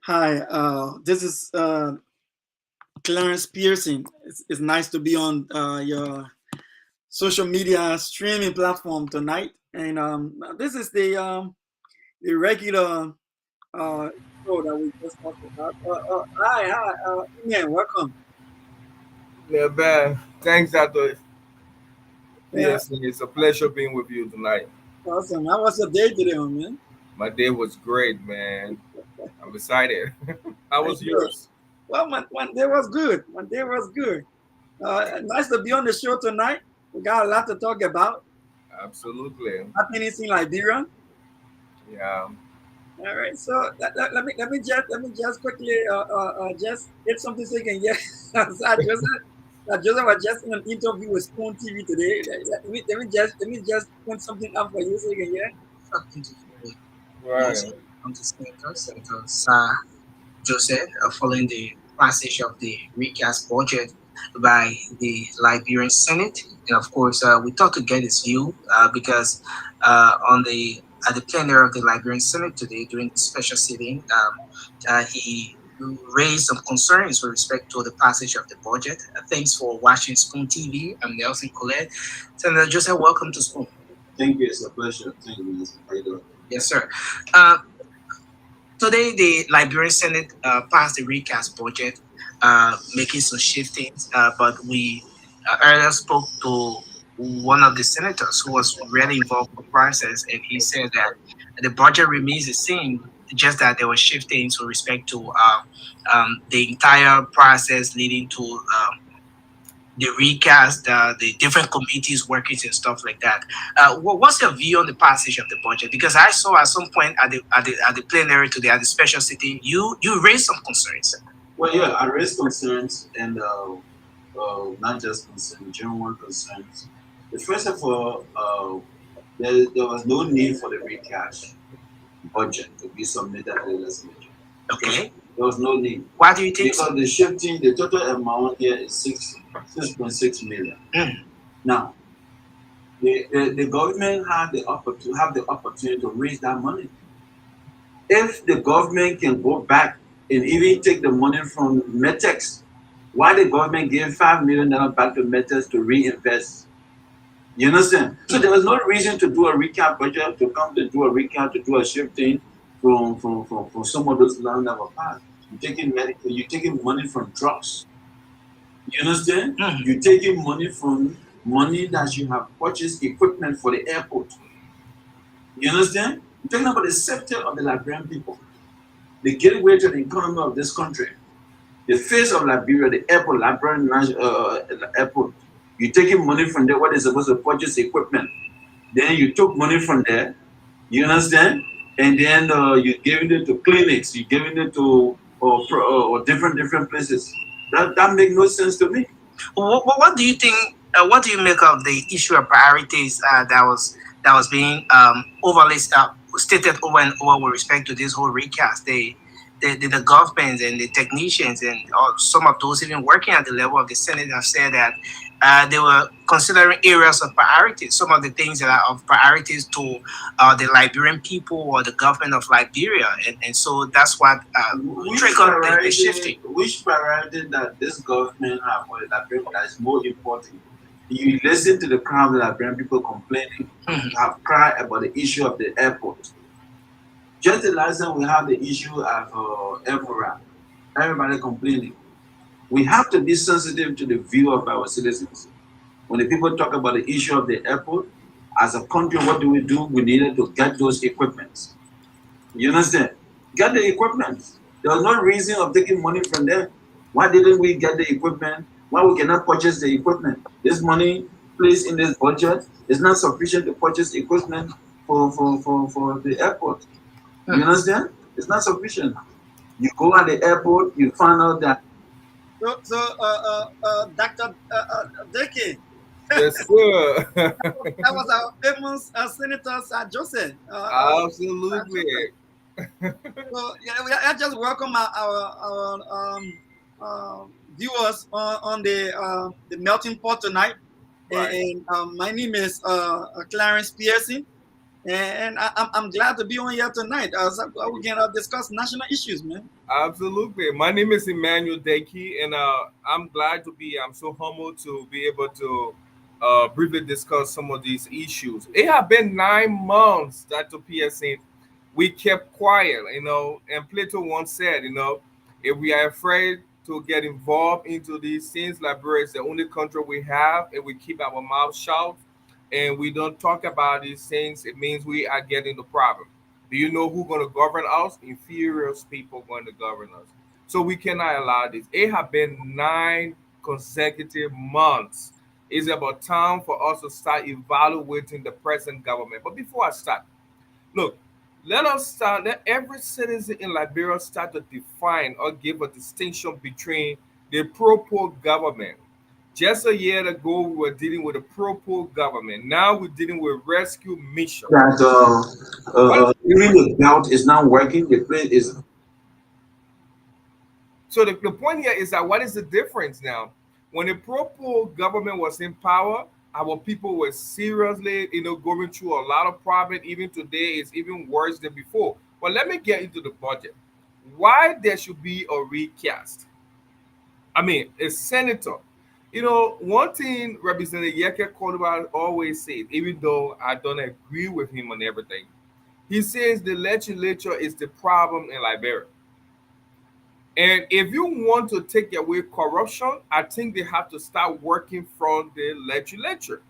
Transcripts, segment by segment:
Hi, this is Clarence Pearson. It's nice to be on your social media streaming platform tonight. And this is the regular uh, show that we just talked about. Hi, Ian, welcome. Yeah, man. Thanks, Dr. Yeah, Pearson. It's a pleasure being with you tonight. awesome. How was your day today, man? My day was great, man. I'm excited. How I was good. yours? Well, my day was good. My day was good. Nice to be on the show tonight. We got a lot to talk about. Absolutely. Happenings in Liberia. Yeah. All right, so let me just quickly just hit something so you can hear. Joseph was just in an interview with Spoon TV today. Let me just point something up for you so you can hear. Something to hear. Yes, Right. from the Senator Sir Joseph, following the passage of the recast budget by the Liberian Senate, and of course, we thought to get his view because on the at the plenary of the Liberian Senate today during the special sitting, he raised some concerns with respect to the passage of the budget. Thanks for watching Spoon TV. I'm Nelson Colette. Senator Joseph, welcome to Spoon. Thank you. It's a pleasure. Thank you, Nelson. How you doing? Yes, sir. Uh, Today, the Liberian Senate passed the recast budget, making some shiftings. But we earlier spoke to one of the senators who was really involved in the process, and he said that the budget remains the same, just that there were shiftings with respect to the entire process leading to the recast, the different committees working and stuff like that. What's your view on the passage of the budget? Because I saw at some point at the plenary today at the special sitting, you raised some concerns. Well, yeah, I raised concerns and not just concerns, general concerns. First of all, there was no need for the recast budget to be submitted at the legislature. Okay. There was no need. Why do you think so? Because the shifting, the total amount here is 6.6 million. Now, the government have the opportunity to raise that money. If the government can go back and even take the money from Metex, why the government gave $5 million back to Metex to reinvest? You understand? So there was no reason to do a recap budget, to come to do a recap, to do a shifting from some of those land that were passed. You're taking money from drugs. You understand? You're taking money from money that you have purchased equipment for the airport. You understand? You're talking about the safety of the Liberian people, the gateway to the economy of this country, the face of Liberia, the airport, Liberian airport. You're taking money from there, what is supposed to purchase equipment. Then you took money from there, you understand? And then you're giving it to clinics, you're giving it to or different places. That makes no sense to me. What do you think? What do you make of the issue of priorities that was being overly stated over and over with respect to this whole recast? The government and the technicians and some of those even working at the level of the Senate have said that they were considering areas of priority, some of the things that are of priorities to the Liberian people or the government of Liberia. And so that's what triggered the shifting. Which priority that this government have for the Liberian that is more important? You listen to the crowd of the Liberian people complaining, have cried about the issue of the airport. Just the last time we had the issue of Evora, everybody complaining. We have to be sensitive to the view of our citizens. When the people talk about the issue of the airport, as a country, what do? We needed to get those equipments. You understand? Get the equipment. There was no reason of taking money from them. Why didn't we get the equipment? Why we cannot purchase the equipment? This money placed in this budget is not sufficient to purchase equipment for the airport. You understand? It's not sufficient. You go at the airport, you find out that. Dr. Deke, Yes, sir. that was our famous Senator Sir Joseph. Absolutely. So yeah, I just welcome our viewers on the melting pot tonight. Right. And my name is Clarence Pearson. And I'm glad to be on here tonight. So we can discuss national issues, man. Absolutely. My name is Emmanuel Deki, and I'm glad to be. I'm so humbled to be able to briefly discuss some of these issues. It have been 9 months, Dr. PSN. We kept quiet, and Plato once said, if we are afraid to get involved into these things, Liberia is the only country we have, and we keep our mouth shut and we don't talk about these things, it means we are getting the problem. Do you know who's going to govern us? Inferior people going to govern us. So we cannot allow this. It have been 9 consecutive months. It's about time for us to start evaluating the present government. But before I start, look, let us start. Let every citizen in Liberia start to define or give a distinction between the pro-poor government. Just a year ago, we were dealing with a pro-poor government. Now we're dealing with rescue mission. That What is the even difference? the belt is not working. The plane is So the point here is that what is the difference now? When the pro-poor government was in power, our people were seriously, going through a lot of problems. Even today, it's even worse than before. But let me get into the budget. Why there should be a recast? I mean, a senator. One thing Representative Yeke Cordova always says, even though I don't agree with him on everything, he says the legislature is the problem in Liberia. And if you want to take away corruption, I think they have to start working from the legislature.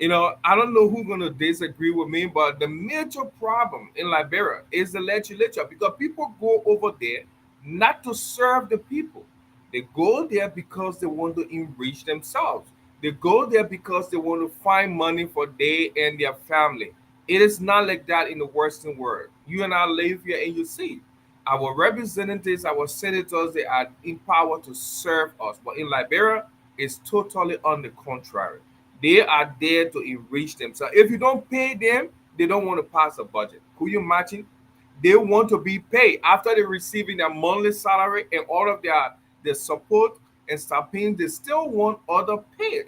I don't know who's going to disagree with me, but the major problem in Liberia is the legislature because people go over there not to serve the people. They go there because they want to enrich themselves. They go there because they want to find money for they and their family. It is not like that in the Western world. You and I live here and you see our representatives, our senators, they are empowered to serve us. But in Liberia, it's totally on the contrary. They are there to enrich themselves. If you don't pay them, they don't want to pass a budget. Could you imagine? They want to be paid after they receiving their monthly salary and all of their support and start paying. They still want other pay.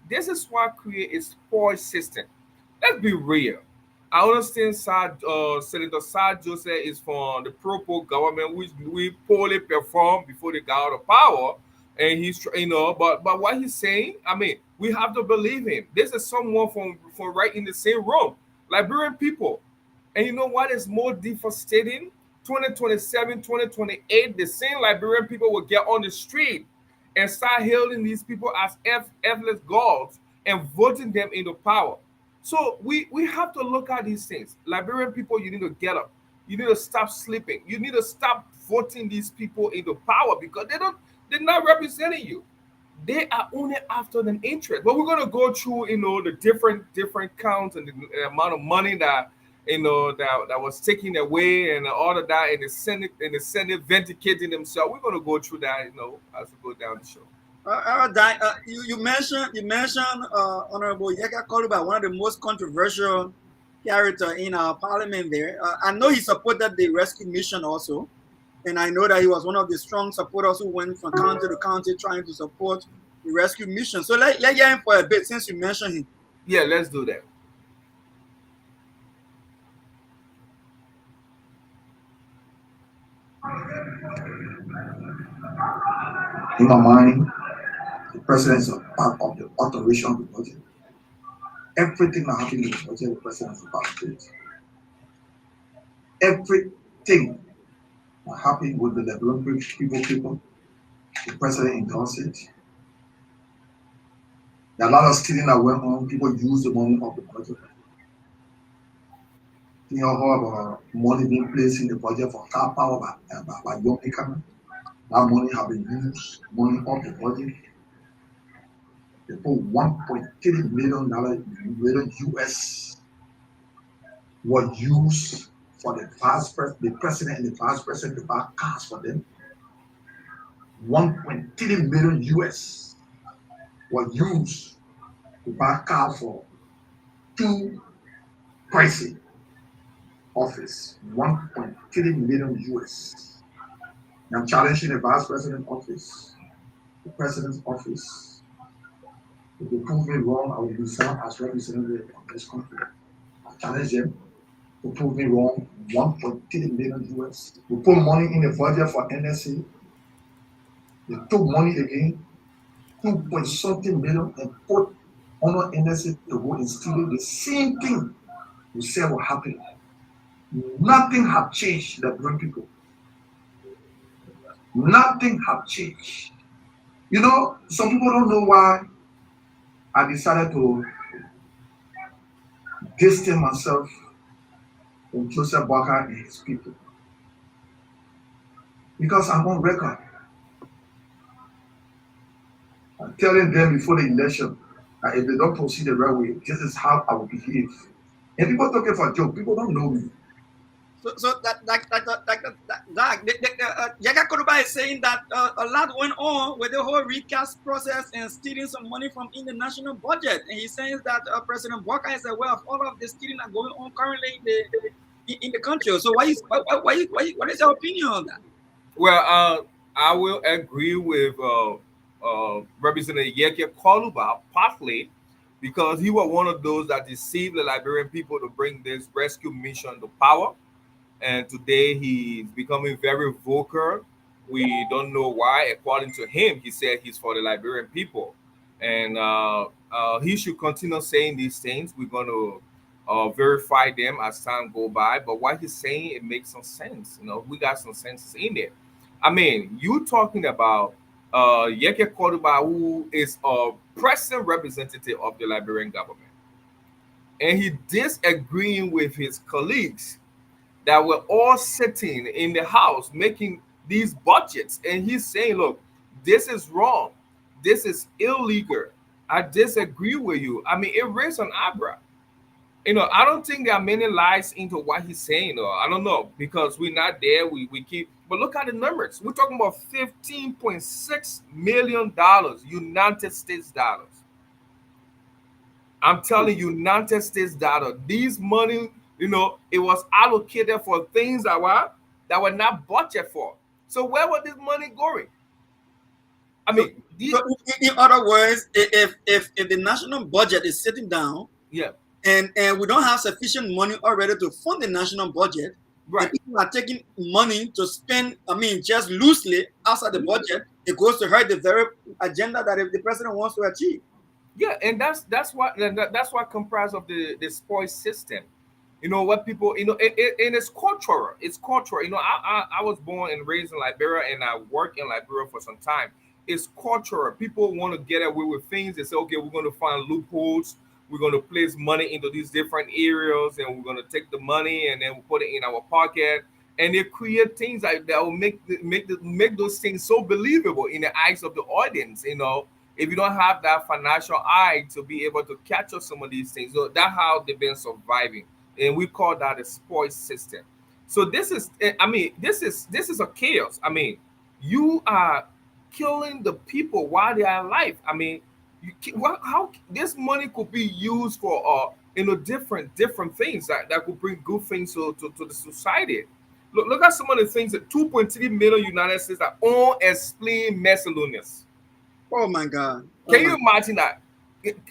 This is why create a spoil system. Let's be real. I understand Senator Sad Joseph is from the pro government, which we poorly performed before they got out of power. And but what he's saying, I mean, we have to believe him. This is someone from right in the same room. Liberian people. And you know what is more devastating? 2027, 2028, the same Liberian people will get on the street and start hailing these people as effortless gods and voting them into power. So we have to look at these things. Liberian people, you need to get up. You need to stop sleeping. You need to stop voting these people into power because they're not representing you. They are only after an interest. But we're gonna go through, the different counts and the amount of money that that was taken away and all of that, and the Senate vindicating themselves. We're gonna go through that, as we go down the show. You mentioned Honorable Yeka Koluba, one of the most controversial character in our parliament there. I know he supported the rescue mission also, and I know that he was one of the strong supporters who went from county to county trying to support the rescue mission. So let hear him for a bit since you mentioned him. Yeah, let's do that. in my mind. The president is a part of the alteration of the budget. Everything that happened in the budget, the president is a part of it. Everything that happened with the development people, the president endorsed it. There are a lot of stealing that went on. People use the money of the budget. You know how money being placed in the budget for car power by young people. That money have been used, money of the budget. They put $1.3 million US was used for the president and the vice president to buy cars for them. 1.3 million US was used to buy cars for two pricey office. 1.3 million US. I'm challenging the vice president office, the president's office. If they prove me wrong, I will be served as representative of this country. I challenge them. to prove me wrong, 1.3 million US. We put money in the budget for NSA. They took money again, 2 point something million, and put under NSA to go and steal the same thing we said will happen. Nothing have changed, the Liberian people. Nothing have changed. You know, some people don't know why I decided to distance myself from Joseph Barker and his people. Because I'm on record. I'm telling them before the election that if they don't proceed the right way, this is how I will behave. And people talking for a joke, people don't know me. So Yaga Koruba is saying that a lot went on with the whole recast process and stealing some money from in the national budget, and he says that President Walker is aware of all of the stealing that going on currently in the country. So what is your opinion on that? Well, I will agree with Representative Yeke Koluba partly because he was one of those that deceived the Liberian people to bring this rescue mission to power. And today he's becoming very vocal. We don't know why. According to him, he said he's for the Liberian people, and he should continue saying these things. We're going to verify them as time go by. But what he's saying, it makes some sense. You know, we got some sense in there. I mean, you talking about Yeke Koduba, who is a present representative of the Liberian government, and he disagreeing with his colleagues that were all sitting in the house making these budgets, and he's saying, look, this is wrong, this is illegal, I disagree with you. I mean, it raised an eyebrow. You know, I don't think there are many lies into what he's saying, or I don't know, because we're not there. We keep, but look at the numbers. We're talking about $15.6 million United States dollars. I'm telling you, United States dollar. These money, you know, it was allocated for things that were not budget for. So where was this money going? I So, mean, these, so in other words, if the national budget is sitting down yeah, and we don't have sufficient money already to fund the national budget, and right. people are taking money to spend, I mean, just loosely outside the budget, it goes to hurt the very agenda that the president wants to achieve. Yeah, and that's what comprised of the spoil system. You know what people, you know, and it's cultural. It's cultural. You know, I was born and raised in Liberia, and I worked in Liberia for some time. It's cultural. People want to get away with things. They say, okay, we're going to find loopholes. We're going to place money into these different areas, and we're going to take the money and then we put it in our pocket. And they create things that will make those things so believable in the eyes of the audience. You know, if you don't have that financial eye to be able to capture some of these things, so that's how they've been surviving, and we call that a spoil system. So this is, I mean, this is a chaos. I mean, you are killing the people while they are alive. I mean, how this money could be used for different things that could bring good things to the society. Look at some of the things that 2.3 million United States are unexplained miscellaneous. Oh my God. Oh Can my you imagine that?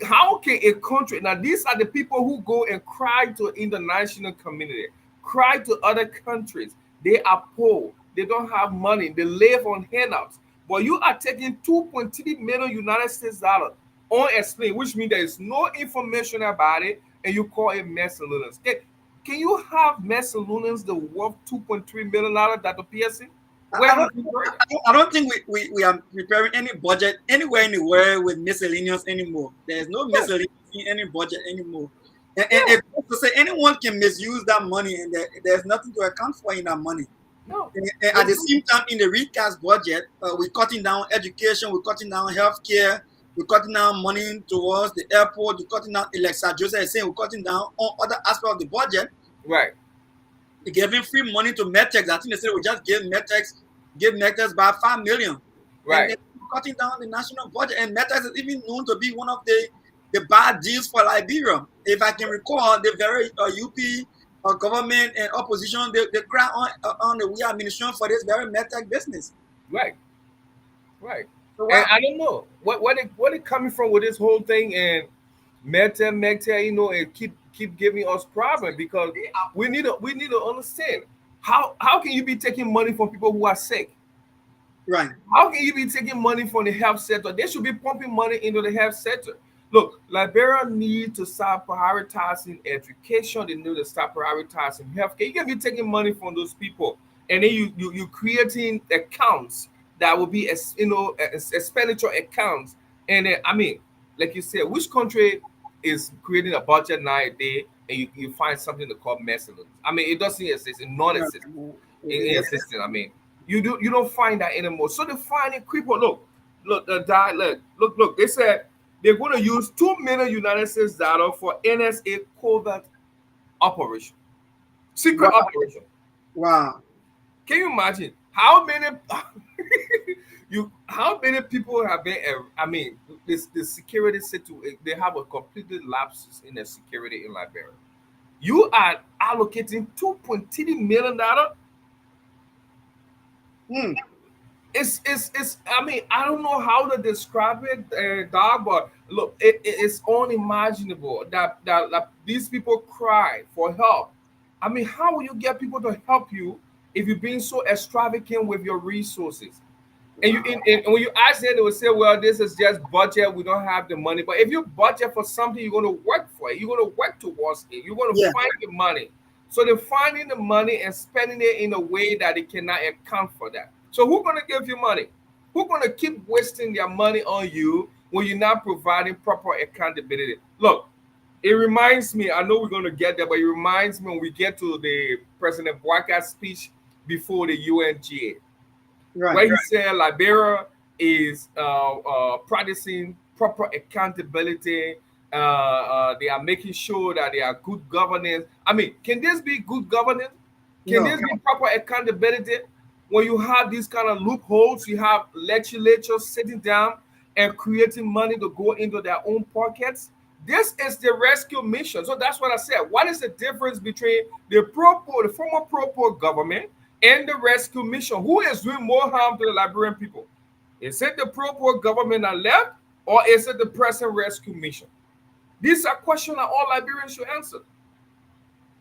How can a country, now these are the people who go and cry to international community, cry to other countries. They are poor, they don't have money, they live on handouts. But you are taking 2.3 million United States dollars unexplained, which means there is no information about it, and you call it miscellaneous. Can you have miscellaneous the worth $2.3 million, Dr. Pearson? Where I have don't, you heard it? I don't think we are preparing any budget anywhere in the world with miscellaneous anymore. There's no Yeah, miscellaneous in any budget anymore. And yeah, if to say anyone can misuse that money and there's nothing to account for in that money. no. And at the same time, in the recast budget, we're cutting down education, we're cutting down healthcare, we're cutting down money towards the airport, we're cutting down, like Sir Joseph is saying, we're cutting down on other aspects of the budget. Right. We're giving free money to Metex. I think they said we just give Metex by 5 million. And Right. then cutting down the national budget. And Metex is even known to be one of the bad deals for Liberia. If I can recall, the very UP government and opposition, they cry on the we administration for this very Metex business. Right. Right. So And what? I don't know what it coming from with this whole thing. And Mete, and keep giving us problem because we need to understand how can you be taking money from people who are sick? Right. How can you be taking money from the health sector? They should be pumping money into the health sector. Look, Liberia need to start prioritizing education. They need to start prioritizing healthcare. You can be taking money from those people, and then you creating accounts that will be as expenditure accounts. And then, I mean, like you said, which country is creating a budget now a day, and you find something to call mercenaries? I mean, it doesn't exist. It not Yeah. exist in Yeah. existence. I mean, you don't find that anymore. So they find it cripple. Look, the die. Look. They said they're going to use 2 million United States dollar for NSA covert operation, secret Wow. operation. Wow. Can you imagine how many how many people have been? I mean, this the security situation. They have a completely lapses in the security in Liberia. You are allocating $2.3 million. Hmm. It's I mean, I don't know how to describe it, dog, but look, it's unimaginable that these people cry for help. I mean, how will you get people to help you if you're being so extravagant with your resources? And you Wow. and when you ask them, they will say, "Well, this is just budget. We don't have the money." But if you budget for something, you're going to work for it. You're going to work towards it. You're going to Yeah. find the money. So they're finding the money and spending it in a way that they cannot account for that. So who's going to give you money? Who's going to keep wasting their money on you when you're not providing proper accountability? Look, it reminds me. I know we're going to get there, but it reminds me when we get to the President Boakai speech before the UNGA Right. where he said Liberia is practicing proper accountability. They are making sure that they are good governance. I mean, can this be good governance? Can No. this be proper accountability? When you have these kind of loopholes, you have legislatures sitting down and creating money to go into their own pockets. This is the rescue mission. So that's what I said. What is the difference between the former Propo government and the rescue mission? Who is doing more harm to the Liberian people? Is it the Propo government that left, or is it the present rescue mission? These are questions that all Liberians should answer.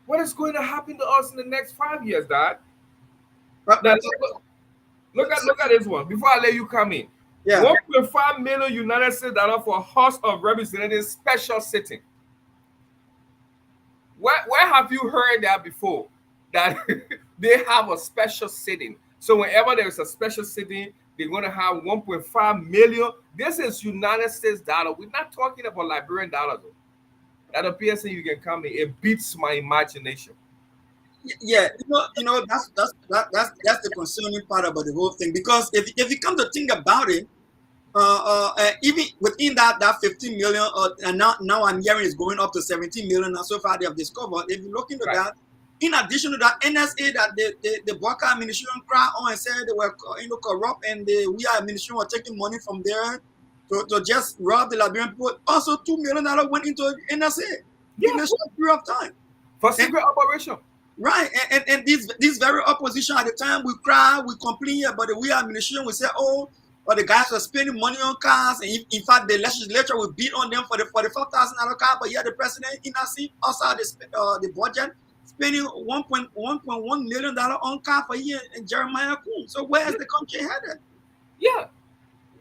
What is going to happen to us in the next 5 years, Dad? But, Now, look at this one. Before I let you come in, yeah. 1.5 million United States dollar for House of Representatives special sitting. Where have you heard that before? That they have a special sitting. So whenever there is a special sitting, they're going to have 1.5 million. This is United States dollar. We're not talking about Liberian dollars. That appears that you can come in. It beats my imagination. Yeah, that's the concerning part about the whole thing, because if you come to think about it, even within that 15 million, and now I'm hearing it's going up to 17 million, and so far they have discovered. If you look into Right. that, in addition to that NSA that the Baka administration cried on and said they were corrupt, and we administration were taking money from there to just rob the Liberian people. Also, $2 million went into NSA in Yeah, a short period of time. for secret operation. Right, and this very opposition at the time, we cry, we complain about the we administration. We say, oh, but the guys were spending money on cars, and in fact, the legislature will beat on them for the $45,000 car. But yeah, the president in a seat outside the budget spending $1.1 million on car for year and Jeremiah Coon. So where is the country headed? Yeah.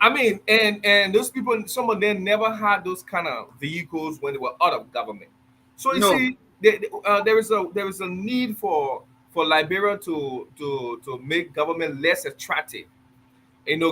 I mean, and those people, some of them never had those kind of vehicles when they were out of government. So you No, see, there is a need for Liberia to make government less attractive.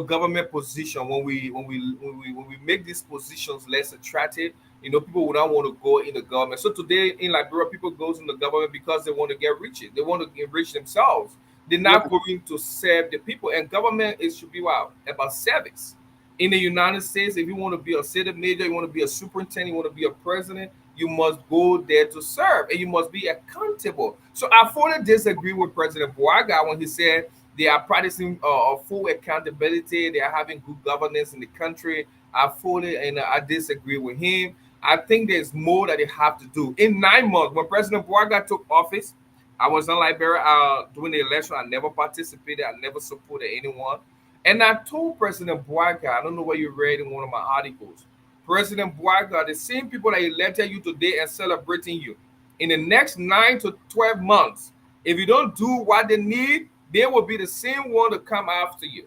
Government position when we make these positions less attractive, people would not want to go in the government. So today in Liberia, people goes in the government because they want to get rich. They want to enrich themselves. They're not right, going to serve the people. And government is should be about service. In the United States, if you want to be a city major, you want to be a superintendent, you want to be a president, you must go there to serve, and you must be accountable. So I fully disagree with President Boaga when he said they are practicing full accountability. They are having good governance in the country. I fully and I disagree with him. I think there's more that they have to do. In 9 months, when President Boaga took office, I was in Liberia during the election. I never participated. I never supported anyone. And I told President Boaga, I don't know what you read in one of my articles. President Boaga, the same people that elected you today and celebrating you, in the next 9 to 12 months, if you don't do what they need, they will be the same one to come after you.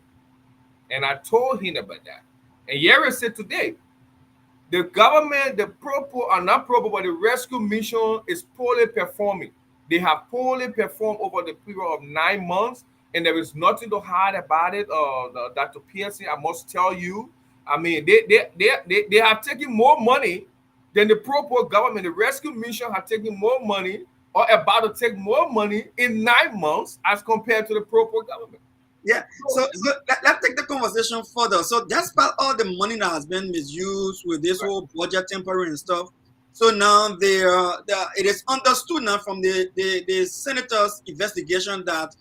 And I told him about that. And Yeri said today, the government, the propo are not propo, but the rescue mission is poorly performing. They have poorly performed over the period of 9 months, and there is nothing to hide about it. Dr. Pearson, I must tell you, I mean, they have taken more money than the propo government. The rescue mission have taken more money or about to take more money in 9 months as compared to the propo government. Yeah. So let's take the conversation further. So despite all the money that has been misused with this Right. whole budget tampering and stuff, so now it is understood now from the senator's investigation that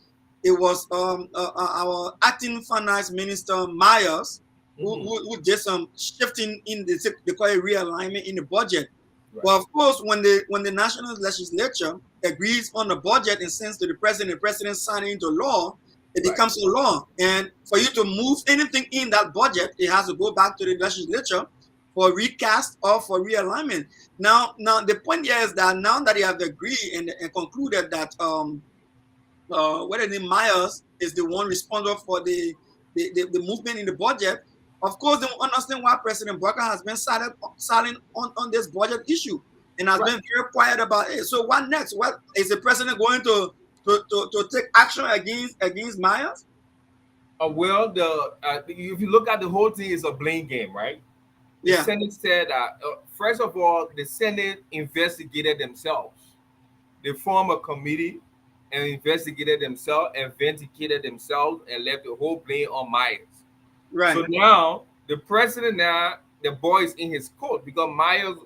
it was our acting finance minister Myers Mhm. who did some shifting in the they call it realignment in the budget. Right. Well, of course, when the national legislature agrees on the budget and sends to the president signs it into law, it Right. becomes a law. And for you to move anything in that budget, it has to go back to the legislature for recast or for realignment. Now the point here is that now that they have agreed and concluded that whether the Myers is the one responsible for the movement in the budget, of course, they will understand why President Barker has been silent on this budget issue and has Right. been very quiet about it. So what next? What is the president going to take action against Myers? Well, if you look at the whole thing, is a blame game, right? The Yeah, Senate said that first of all, the Senate investigated themselves. They formed a committee and investigated themselves and vindicated themselves and left the whole blame on Myers. right, So now the president now the ball is in his court because Myers,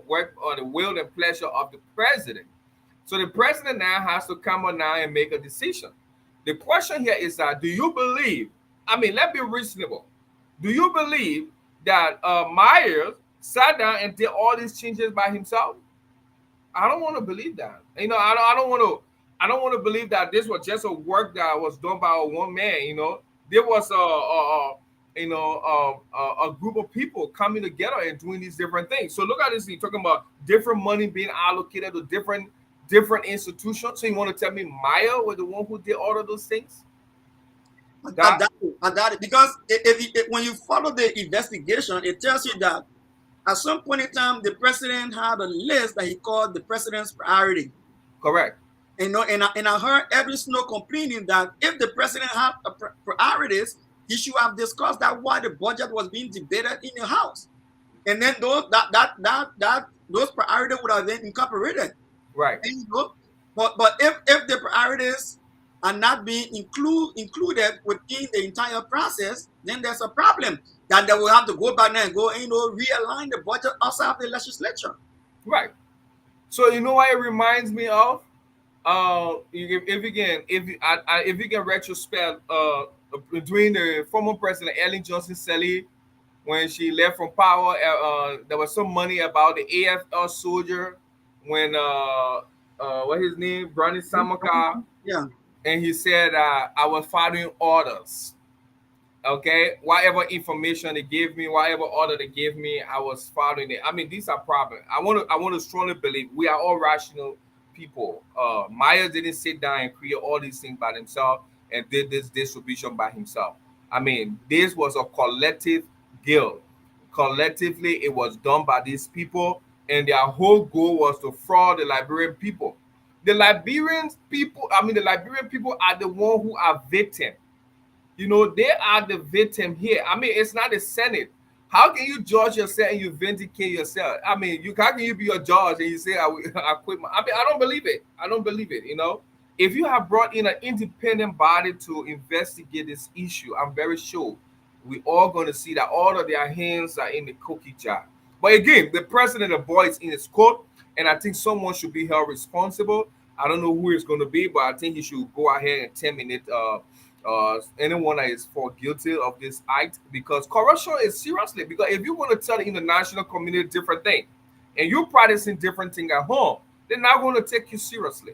worked on the will and pleasure of the president. So the president now has to come on now and make a decision. The question here is that do you believe? I mean, let's be reasonable. Do you believe that Myers sat down and did all these changes by himself? I don't want to believe that. I don't want to. I don't want to believe that this was just a work that was done by a one man. There was a group of people coming together and doing these different things. So look at this. You're talking about different money being allocated to different institutions. So you want to tell me Maya was the one who did all of those things? I That doubt it. I doubt it because when you follow the investigation, it tells you that at some point in time, the president had a list that he called the president's priority. correct? And I heard every snow complaining that if the president had priorities, he should have discussed that while the budget was being debated in the House, and then those priorities would have been incorporated. Right. And, but if the priorities are not being included within the entire process, then there's a problem that they will have to go back now and go realign the budget outside of the legislature. Right. So you know what it reminds me of? If you can retrospect between the former president Ellen Johnson Sirleaf when she left from power, there was some money about the AFL soldier when what his name Bernie Samaka, Yeah, and he said I was following orders. Okay, whatever information they gave me, whatever order they gave me, I was following it. I mean, these are problems. I want to strongly believe we are all rational people. Myers didn't sit down and create all these things by himself and did this distribution by himself. I mean, this was a collective guild. Collectively, it was done by these people, and their whole goal was to fraud the Liberian people. The Liberian people are the one who are victims. They are the victim here. I mean, it's not the Senate. How can you judge yourself and you vindicate yourself? I mean, how can you be a judge and you say I quit I mean, I don't believe it. I don't believe it. If you have brought in an independent body to investigate this issue, I'm very sure we all going to see that all of their hands are in the cookie jar. But again, the president of the boy is in his court, and I think someone should be held responsible. I don't know who it's going to be, but I think he should go ahead and 10 minutes anyone that is found guilty of this act, because corruption is seriously, because if you want to tell the international community different thing and you're practicing different thing at home, they're not going to take you seriously.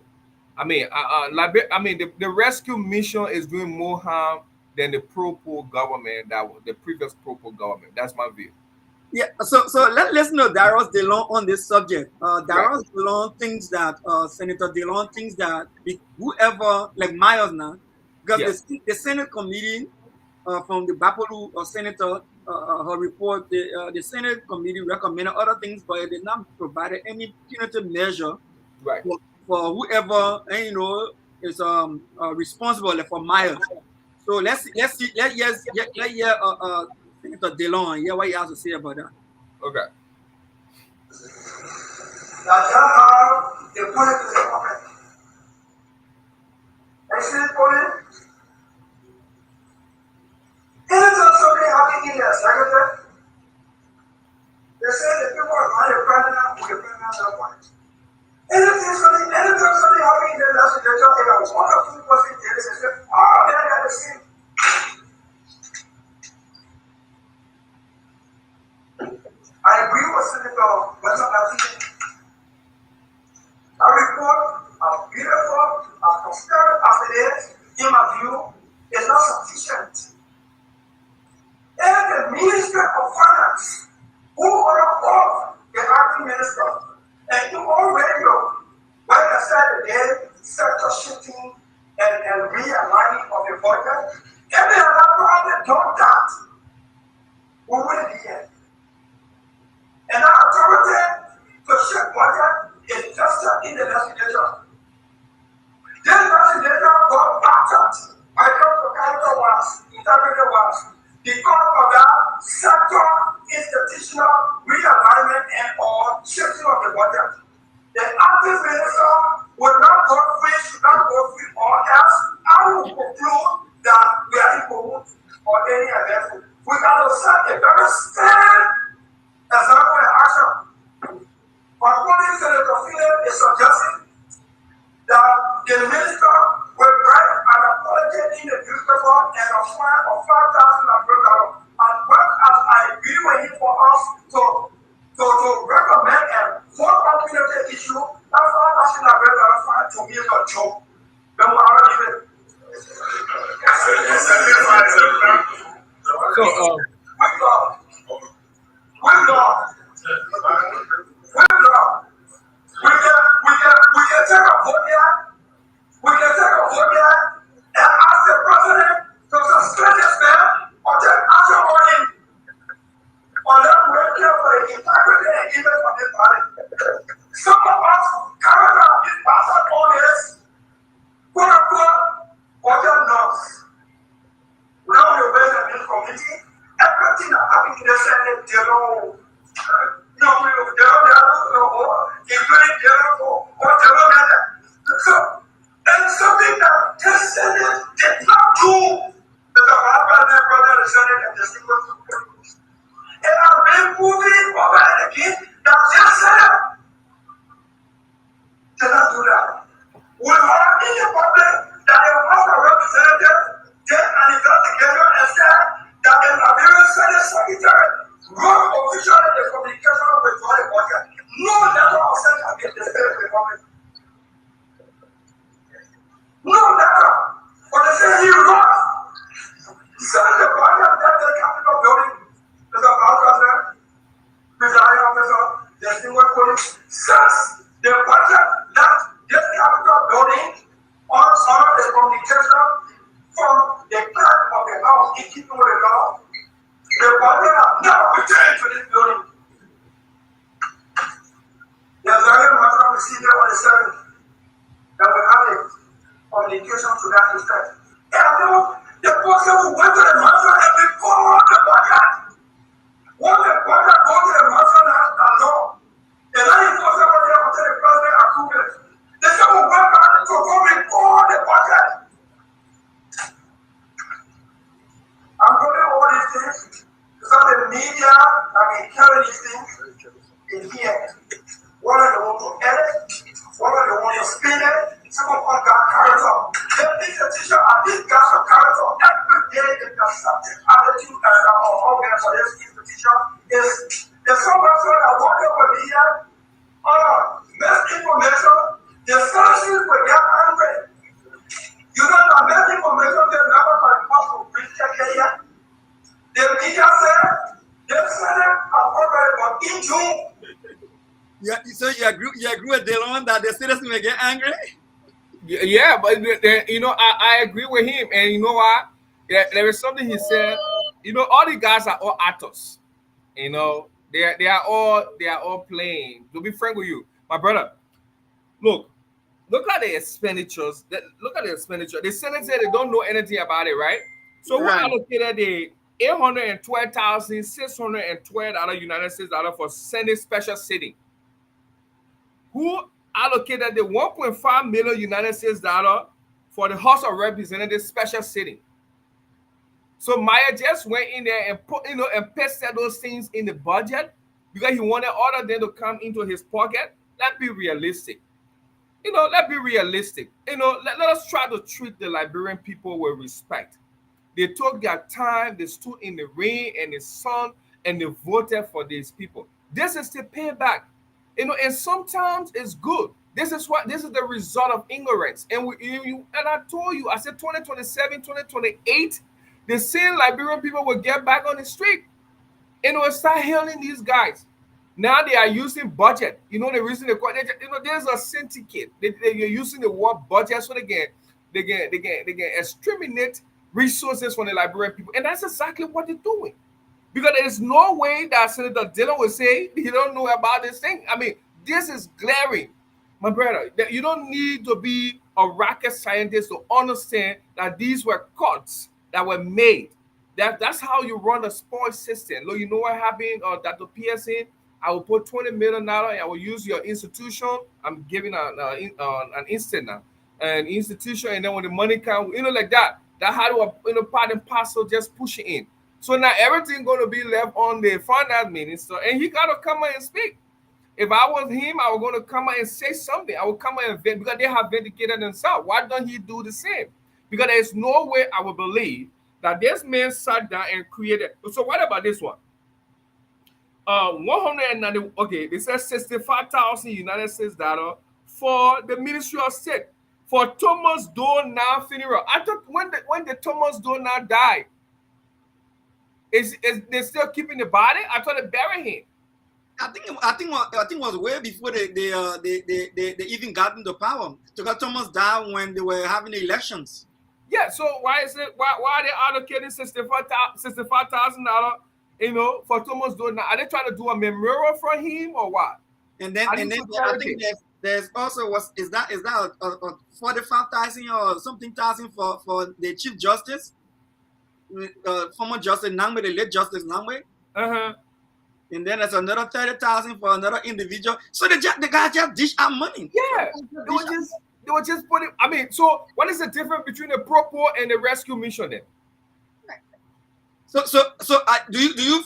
The rescue mission is doing more harm than the pro-poor government, that the previous pro-poor government. That's my view. Yeah, so let's know Darius DeLong on this subject. Right, Darius DeLong thinks that Senator DeLong thinks that whoever like Myers now, because yeah, the Senate committee from the Bapolu senator, her report, the Senate committee recommended other things, but it did not provide any punitive measure right. for, for whoever is responsible like, for Myers. So let's see let hear Senator DeLong hear what he has to say about that. Okay. That are the point to the government. I see point. Anytime somebody having in their secretary, they say the people are not a president who the president that point. Anytime somebody having in their legislature, they are one or two person there, they say, oh, they are the same. I agree with Senator Wesson. I think a report as beautiful, as transparent as it is, in my view, is not sufficient. And the Minister of Finance, who are above the acting minister, and you already know when I said again, sector shifting and realigning of the budget, every other project done that, we will be here. And our authority to shift budget is vested in the legislature. This legislature got battered by Dr. Carter was, interpreter was, because of that sector institutional realignment and or shifting of the budget. The acting minister would not go free, should not go free, or else I will conclude that we are in cahoots or any event. We got to set a very stand example and action. According to the Philip is suggesting that the minister will write an apology in the newspaper and a fine of $5,000. And what as I agree with him for us to recommend and for community issue, that's $5,000 fine to me is a joke. Then we are even. So, With love. With love. With love. We can take a vote here. We can take a vote here and ask the president to suspend this man or take action on him. Unless we care for the integrity and image of this body. Some of us carry out this bastard on this, quote unquote, budget norms. Now the way the new committee, everything that happened in the Senate, they don't. No, they don't know, including they don't know, or they don't know that. So, and something that the Senate did not do, that the brother, the Senate, and the Senate, and I've been moving over and again, that this Senate did not do that. We are in the public that the House of Representatives did an investigation and said that the Liberian Senate Secretary wrote officially the communication with the budget. No letter of sent against the State Republic. No letter. But they say he wrote. He sent the budget that the Capitol building to the House President, presiding officer, the distinguished police, says the budget that this Capitol building on the communication from the clerk of the house in keeping with the law. The budget has never returned to this building. The very matter received on the 7th that we have a communication to that effect. And I know the person who went to the master and before the budget, when the budget go to the master and law, the law enforcement there until the president approved it. The same who went back to go before the budget. I'm going over these things because the media have been carrying these things in here. Whether they want to edit, whether they want to spin it, some of us got character. The institution and these guys are character. Every day they got something. Attitude or organ for this institution is some person that walk over here misinformation. The citizens will get angry. You know that misinformation they never can come to bring here. The media said they said it about Yeah, so you agree with Delon that the citizens may get angry? Yeah, but I agree with him, and you know what? There is something he said. All the guys are all actors. They are all playing. To be frank with you, my brother, look, look at the expenditures. Look at the expenditure. The Senate said they don't know anything about it, right? So who Right. allocated the $812,612 United States dollar for Senate special sitting? Who allocated the 1.5 million United States dollar for the House of Representatives special sitting? So Maya just went in there and and pasted those things in the budget because he wanted all of them to come into his pocket. Let's be realistic. Let's be realistic. Let us try to treat the Liberian people with respect. They took their time, they stood in the rain and the sun, and they voted for these people. This is the payback. And sometimes it's good. This is the result of ignorance. And I told you, I said 2027, 2028, the same Liberian people will get back on the street and will start hailing these guys. Now they are using budget. The reason there's a syndicate. They're using the word budget so they can exterminate resources from the Liberian people, and that's exactly what they're doing. Because there is no way that Senator Dillon will say he don't know about this thing. I mean, this is glaring, my brother. That you don't need to be a rocket scientist to understand that these were cuts that were made. That's how you run a sports system. Look, you know what happened? Dr. Pearson, I will put $20 million and I will use your institution. I'm giving an instant now, an institution, and then when the money comes, like that. That how to part and parcel just push it in. So now everything going to be left on the finance minister, and he got to come out and speak. If I was him, I was going to come out and say something. I would come out and vent because they have vindicated themselves. Why don't he do the same? Because there's no way I would believe that this man sat down and created. So what about this one? 190. Okay, they said 65,000 United States dollar for the Ministry of State for Thomas Dornan funeral. I thought when the Thomas Dornan died, is they still keeping the body? I thought they buried him. I think it was way before they even got into power. Because Thomas died when they were having the elections. Yeah, so why are they allocating $65,000 for Thomas Dornan? Are they trying to do a memorial for him or what? And then I need and then to I think clarify. there's also is that a 45,000 or something thousand for the Chief Justice, former Justice Nangbe, the late Justice Nangbe. Uh-huh. And then there's another 30,000 for another individual. So the guy just dish out money. Yeah, they were just putting. I mean, so what is the difference between the Propo and the rescue mission then? Do you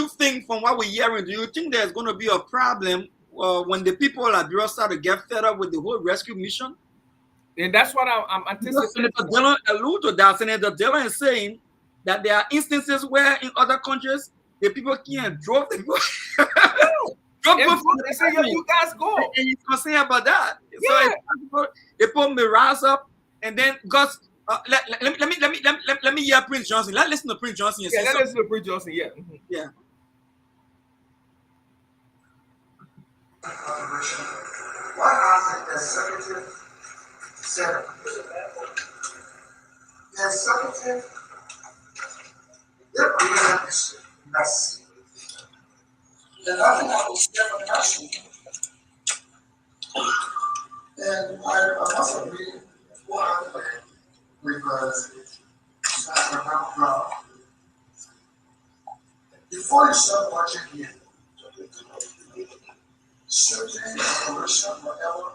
think from what we're hearing, do you think there's going to be a problem when the people of Liberia start to get fed up with the whole rescue mission? And that's what I'm Because anticipating. Senator Dillon alluded to that. Senator Dillon is saying that there are instances where in other countries the people can't drove the people. Drove And people they say, yo, you guys go. and he's concerned about that. So Yeah. they put Miraz up, and then Gus. Let me hear Prince Johnson. Let's listen to Prince Johnson and Yeah, see that something. is the Bridge Johnson. Yeah. Yeah. What has the executive said? The executive, they created this mess. There's nothing that will step on the nation. And I must agree 100% because it's not about ground. Before you start watching here, certain operation, whatever,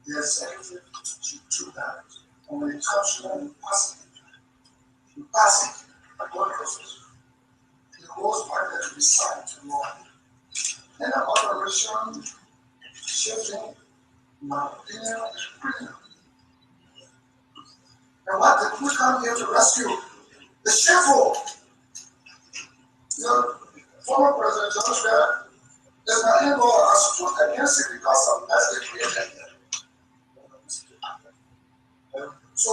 the executive should do that. And when it comes to them, you pass it like one person. It goes back there to be signed to law. And the operation, shifting, in my opinion, is brilliant. And what did we come here to rescue? The shameful. Former President John said, there's nothing more I stood against it because of mess they created. So,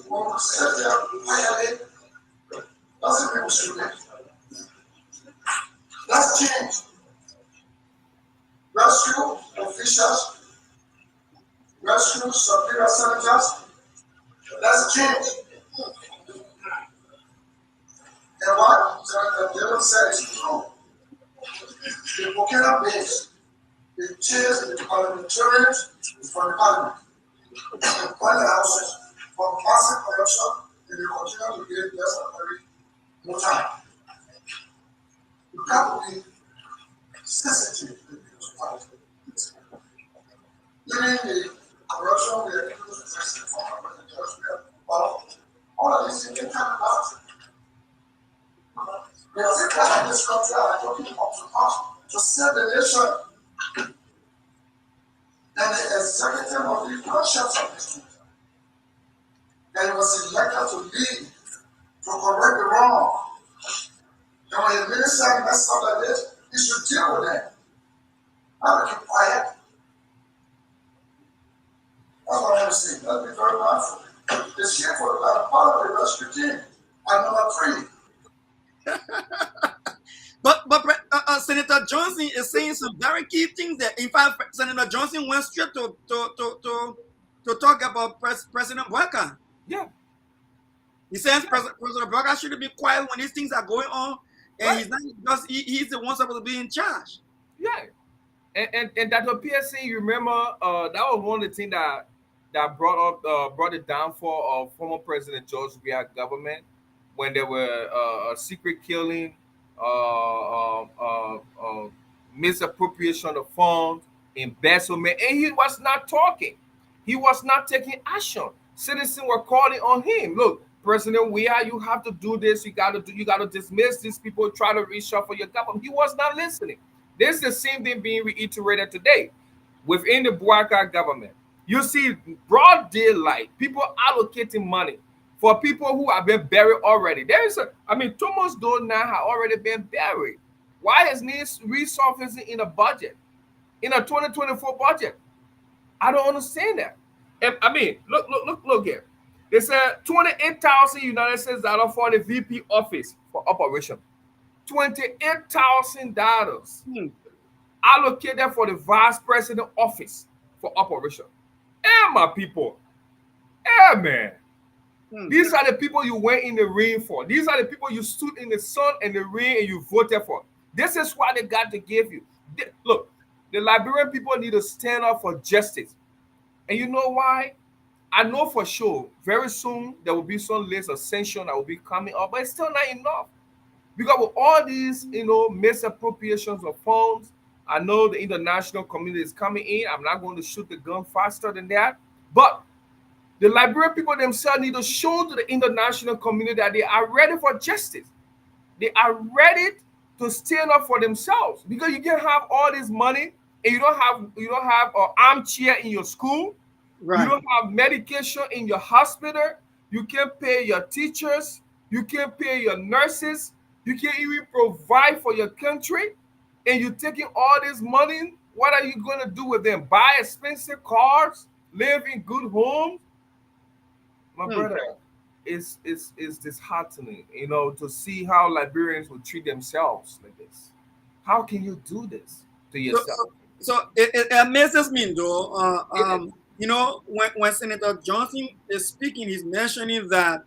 when we said there, quietly, doesn't mean we should leave. Let's change. Rescue militias, rescue some Liberian senators. Let's change. And what Senator Dillon said is true. The Burkina base, they changed the parliamentarians from the parliament. When the houses for massive corruption, and they continue to get less and very more time. You have to be sensitive to people's politics. Even the corruption we are able to test the former president, well, all of these things can talk about. Because the people in this country are talking about to us to save the nation. And the executive of the conscience of this country. And he was elected to lead, to correct the wrong. And when the minister messed up like this, he should deal with them. Not keep quiet. That's what I'm saying. Let's be very mindful. The shameful part of the rescue team. And number 3. But Senator Johnson is saying some very key things there. In fact, Senator Johnson went straight to talk about President Walker. Yeah. He says President Walker should be quiet when these things are going on, and Right. he's not because he's the one supposed to be in charge. Yeah. And that the PSC, you remember, that was one of the things that brought the downfall of former President George Weah government when there were secret killing, misappropriation of funds, embezzlement, and he was not talking. He was not taking action. Citizens were calling on him. Look, President Weah, you have to do this. You gotta dismiss these people. Try to reshuffle your government. He was not listening. This is the same thing being reiterated today within the Bouakai government. You see broad daylight, people allocating money for people who have been buried already. Thomas Dona have already been buried. Why is this resurfacing in a budget, in a 2024 budget? I don't understand that. And look here. They said 28,000 United States dollars for the VP office for operation. $28,000 allocated for the vice president office for operation. Hey, my people. Hey, man. These are the people you went in the rain for. These are the people you stood in the sun and the rain and you voted for. This is why they got to give you. Look, the Liberian people need to stand up for justice. And you know why? I know for sure very soon there will be some list of sanctions that will be coming up, but it's still not enough. Because with all these, misappropriations of funds, I know the international community is coming in. I'm not going to shoot the gun faster than that. But the Liberian people themselves need to show to the international community that they are ready for justice. They are ready to stand up for themselves. Because you can have all this money and you don't have an armchair in your school. Right. You don't have medication in your hospital. You can't pay your teachers. You can't pay your nurses. You can't even provide for your country, and you're taking all this money. What are you going to do with them? Buy expensive cars, live in good homes? My brother, it's disheartening, to see how Liberians will treat themselves like this. How can you do this to yourself? So it amazes me, though. When Senator Johnson is speaking, he's mentioning that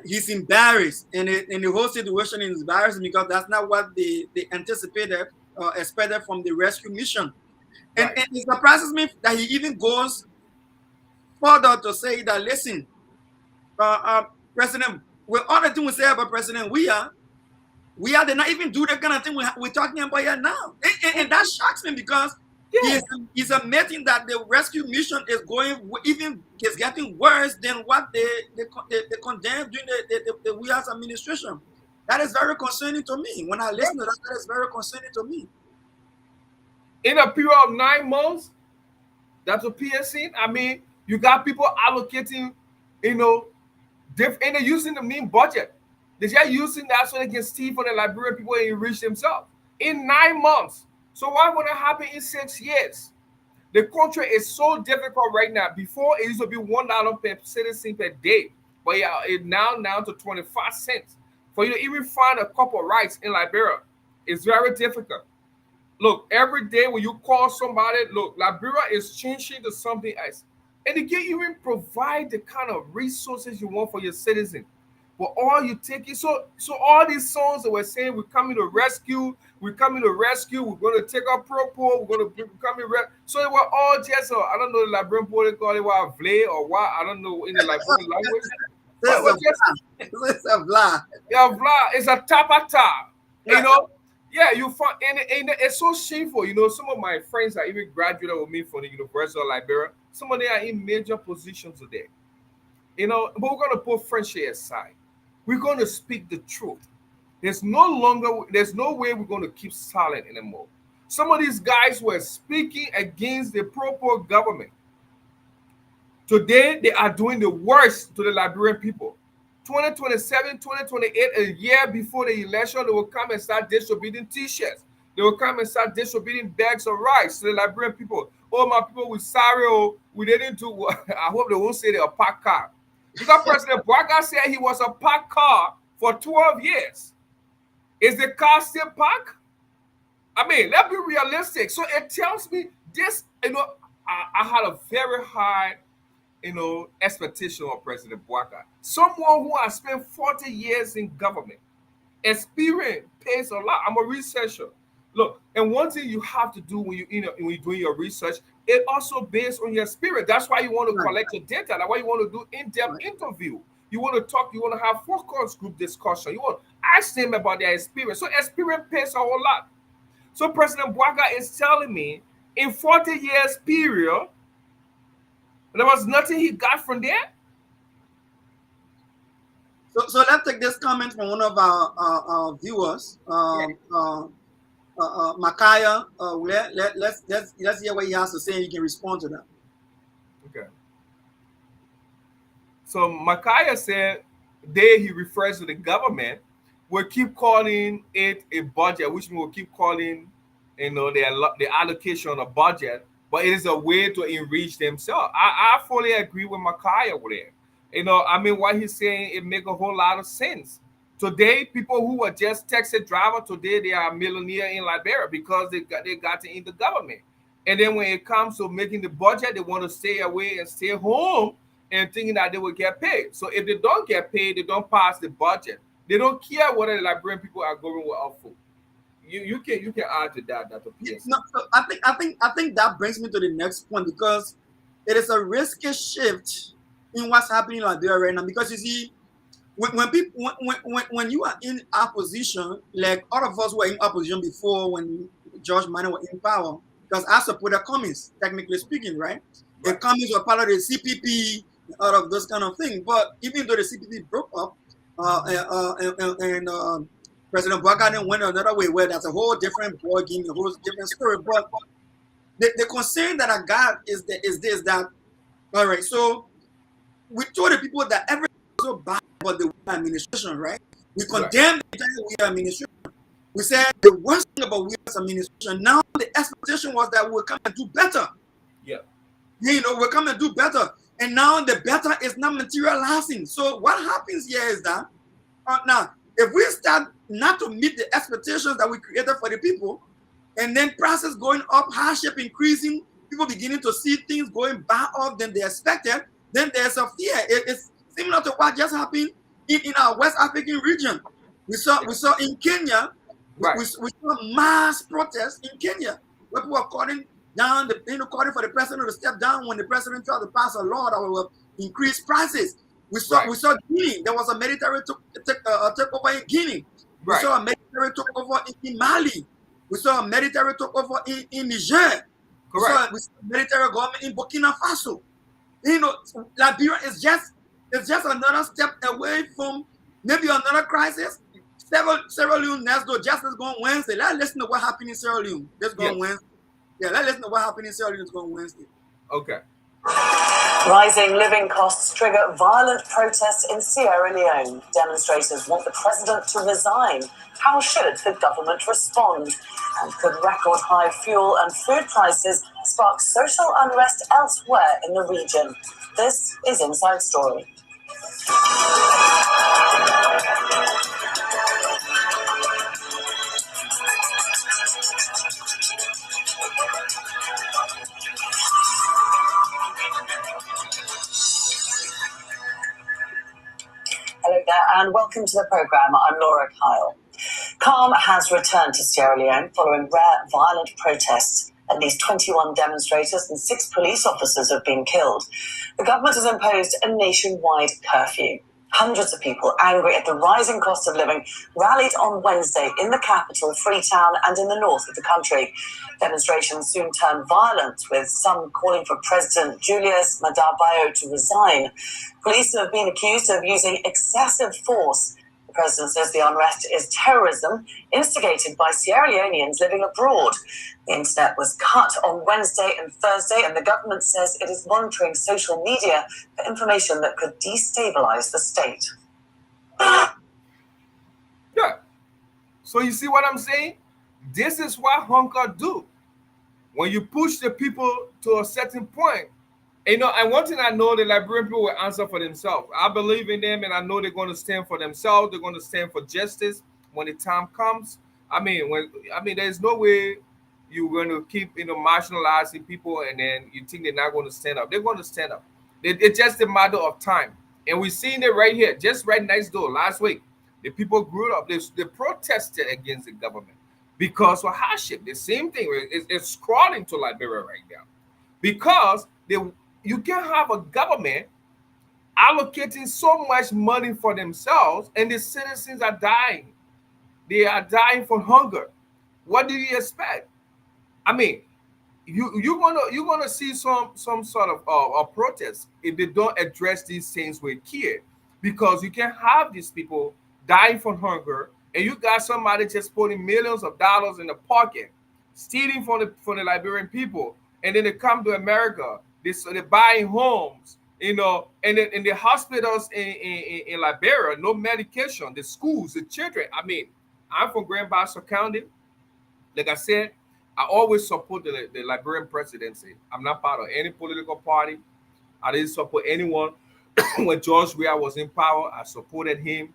he's embarrassed, and the whole situation is embarrassing because that's not what they anticipated, expected from the rescue mission. And, Right. and it surprises me that he even goes further to say that, listen, President, with all the things we say about President Weah did not even do the kind of thing we're talking about here now. And that shocks me because he's admitting that the rescue mission is getting worse than what they condemned during the Weah's administration. That is very concerning to me. When I listen to that, that is very concerning to me. In a period of 9 months, that's a PSC. You got people allocating, and they're using the mean budget. They're just using that so they can steal from the Liberian people and enrich themselves. In 9 months. So what's going to happen in 6 years? The country is so difficult right now. Before, it used to be $1 per citizen per day. But it's now to 25 cents. For you to even find a cup of rice in Liberia, it's very difficult. Look, every day when you call somebody, look, Liberia is changing to something else. And they can't even provide the kind of resources you want for your citizen. But all you take is so all these songs that were saying we're coming to rescue, we're coming to rescue, we're going to take our propo, we're going to be coming. So they were all just I don't know the Liberian poet they call it what Vlay or what I don't know in the Liberian language, but it It's a was just blah. It's a blah. yeah, vla is a tapata. You Right. know, yeah, you find and it's so shameful. You know, some of my friends that even graduated with me from the University of Liberia, some of them are in major positions today. You know, but we're gonna put friendship aside. We're gonna speak the truth. There's no way we're gonna keep silent anymore. Some of these guys were speaking against the proper government. Today, they are doing the worst to the Liberian people. 2027, 2028, a year before the election, they will come and start distributing t-shirts. They will come and start distributing bags of rice to the Liberian people. Oh, my people, we sorry, oh, we didn't do, I hope they won't say they're a parked car. Because President Braga said he was a parked car for 12 years. Is the car still parked? I mean, let's be realistic. So it tells me this, I had a very high expectation of President Bouaka. Someone who has spent 40 years in government. Experience pays a lot. I'm a researcher. Look, and one thing you have to do when you're doing your research, it also based on your experience. That's why you want to Right. collect your data. That's why you want to do in-depth Right. interview. You want to talk, you want to have focus group discussion. You want to ask them about their experience. So experience pays a whole lot. So President Bouaka is telling me in 40 years period, there was nothing he got from there. So let's take this comment from one of our viewers, Yeah. Makaya. Let's hear what he has to say. You can respond to that. Okay. So Micaiah said, there he refers to the government, will keep calling it a budget, which means we'll keep calling, the allocation of budget, but it is a way to enrich themselves. I fully agree with Micaiah with it. I mean, what he's saying, it make a whole lot of sense. Today, people who are just taxi driver, today they are millionaire in Liberia because they got in the government. And then when it comes to making the budget, they want to stay away and stay home and thinking that they will get paid. So if they don't get paid, they don't pass the budget. They don't care whether the Liberian people are going without food. You can add to that, Dr. PSC. No, so I think that brings me to the next point because it is a risky shift in what's happening in Liberia right now. Because you see, when people when you are in opposition, like all of us were in opposition before when George Manning was in power, because I support the communists, technically speaking, right? The Right. communists were part of the CPP, all of those kind of things. But even though the CPP broke up, and President Bouaga went another way, where that's a whole different ball game, a whole different story. But the concern that I got is this that all right, so we told the people that everything was so bad about the Weir administration, right? We Right. condemned the entire Weir administration. We said the worst thing about Weir's administration. Now the expectation was that we'll come and do better. Yeah. We'll come and do better. And now the better is not materializing. So what happens here is that now if we start not to meet the expectations that we created for the people, and then prices going up, hardship increasing, people beginning to see things going back up than they expected, then there's a fear. It's similar to what just happened in our West African region. We saw in Kenya, Right. we saw mass protests in Kenya, where people are calling down calling for the president to step down when the president tried to pass a law that will increase prices. Right. We saw Guinea. There was a military takeover in Guinea. We Right. saw a military takeover in Mali. We saw a military takeover in Niger. Correct. We saw a military government in Burkina Faso. Liberia is just another step away from maybe another crisis. Sierra Leone next door, just let's go on Wednesday. Let's listen to what happened in Sierra Leone. Let's go on Yes. Wednesday. Yeah, let's listen to what happened in Sierra Leone. Let's go on Wednesday. Okay. Rising living costs trigger violent protests in Sierra Leone. Demonstrators want the president to resign. How should the government respond? And could record high fuel and food prices spark social unrest elsewhere in the region? This is Inside Story. and welcome to the programme. I'm Laura Kyle. Calm has returned to Sierra Leone following rare violent protests. At least 21 demonstrators and 6 police officers have been killed. The government has imposed a nationwide curfew. Hundreds of people angry at the rising cost of living rallied on Wednesday in the capital, Freetown, and in the north of the country. Demonstrations soon turned violent, with some calling for President Julius Maada Bio to resign. Police have been accused of using excessive force. The president says the unrest is terrorism instigated by Sierra Leoneans living abroad. The internet was cut on Wednesday and Thursday, and the government says it is monitoring social media for information that could destabilize the state. Yeah. So you see what I'm saying? This is what hunger do. When you push the people to a certain point, and one thing I know, the Liberian people will answer for themselves. I believe in them, and I know they're going to stand for themselves. They're going to stand for justice when the time comes. There's no way you're going to keep marginalizing people, and then you think they're not going to stand up. They're going to stand up. It's just a matter of time, and we've seen it right here, just right next door. Last week, the people grew up. They protested against the government because of hardship. The same thing. It's crawling to Liberia right now because you can't have a government allocating so much money for themselves and the citizens are dying. They are dying for hunger. What do you expect? You're gonna see some sort of protest if they don't address these things with care, because you can have these people dying from hunger and you got somebody just putting millions of dollars in the pocket, stealing from the Liberian people, and then they come to America. They're buying homes, and in the hospitals in Liberia, no medication. The schools, the children. I'm from Grand Bassa County. Like I said, I always support the Liberian presidency. I'm not part of any political party. I didn't support anyone. When George Weah was in power, I supported him.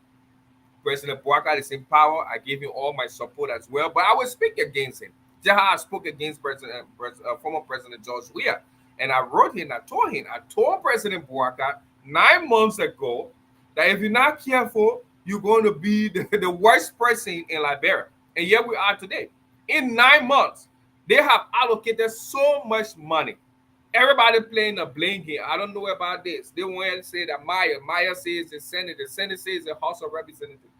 President Bouakai is in power. I gave him all my support as well. But I would speak against him. Just how I spoke against former President George Weah. And I wrote him, I told President Bouakai 9 months ago that if you're not careful, you're going to be the worst person in Liberia. And here we are today. In 9 months, they have allocated so much money. Everybody playing a blame game. I don't know about this. They want to say that Maya says the Senate says the House of Representatives.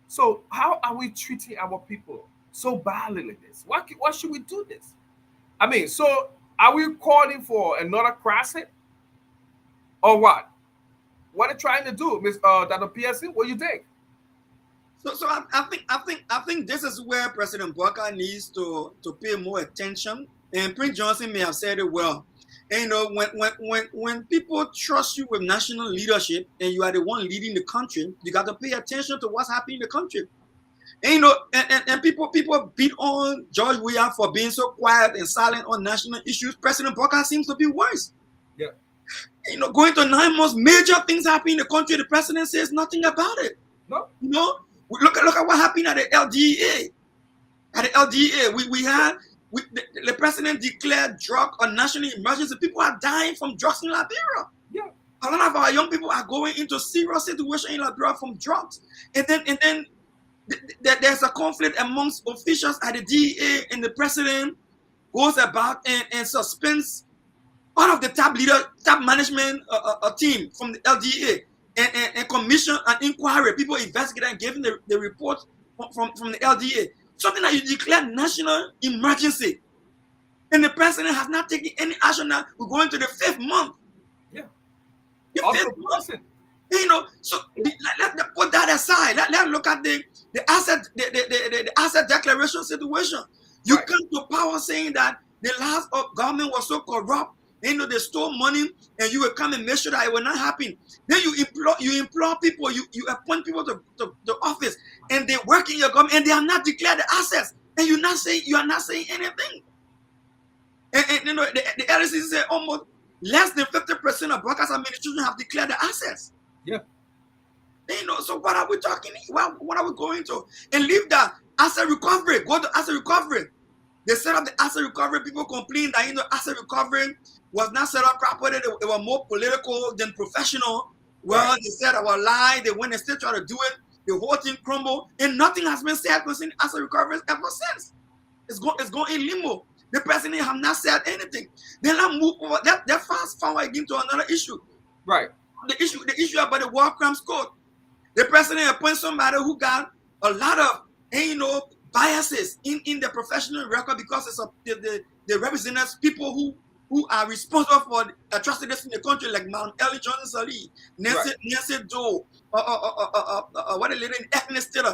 So how are we treating our people so badly like this? Why should we do this? So are we calling for another crisis or what? What are they trying to do, Dr. Pearson? What do you think? So I think this is where President Bouakai needs to pay more attention. And Prince Johnson may have said it well. And when people trust you with national leadership and you are the one leading the country, you got to pay attention to what's happening in the country. And and people beat on George Weah for being so quiet and silent on national issues. President Bouakai seems to be worse. Yeah. Going to 9 months, major things happen in the country. The president says nothing about it. No. Look at what happened at the LDA. At the LDA, the president declared drug a national emergency. People are dying from drugs in Liberia. Yeah. A lot of our young people are going into serious situation in Liberia from drugs. And then there's a conflict amongst officials at the DEA, and the president goes about and suspends all of the top management team from the LDA and commission an inquiry. People investigate and giving the report from the LDA. Something that you declare national emergency. And the president has not taken any action now. We're going to the 5th month. Yeah. The 5th month. So let's put that aside. Let's look at the asset declaration situation. You come to power saying that the last government was so corrupt. They stole money, and you will come and make sure that it will not happen. Then you employ people, you appoint people to office, and they work in your government, and they have not declared the assets, and you are not saying anything. And the LSC said almost less than 50% of Bouakai's administration have declared the assets. Yeah. So what are we talking? What are we going to? And leave the asset recovery. Go to asset recovery. They set up the asset recovery. People complain that asset recovery was not set up properly. It was more political than professional. Well, they said our lie. They went and still try to do it. The whole thing crumbled, and nothing has been said concerning asset recovery ever since. It's going in limbo. The president have not said anything. Then I move over. That fast forward again to another issue. Right. The issue about the war crimes code. The president appoints somebody who got a lot of biases in the professional record because it's the representatives people who are responsible for atrocities in the country, like Mount Ellie Johnson Sali, Nancy Doe, what a lady in ethnic state,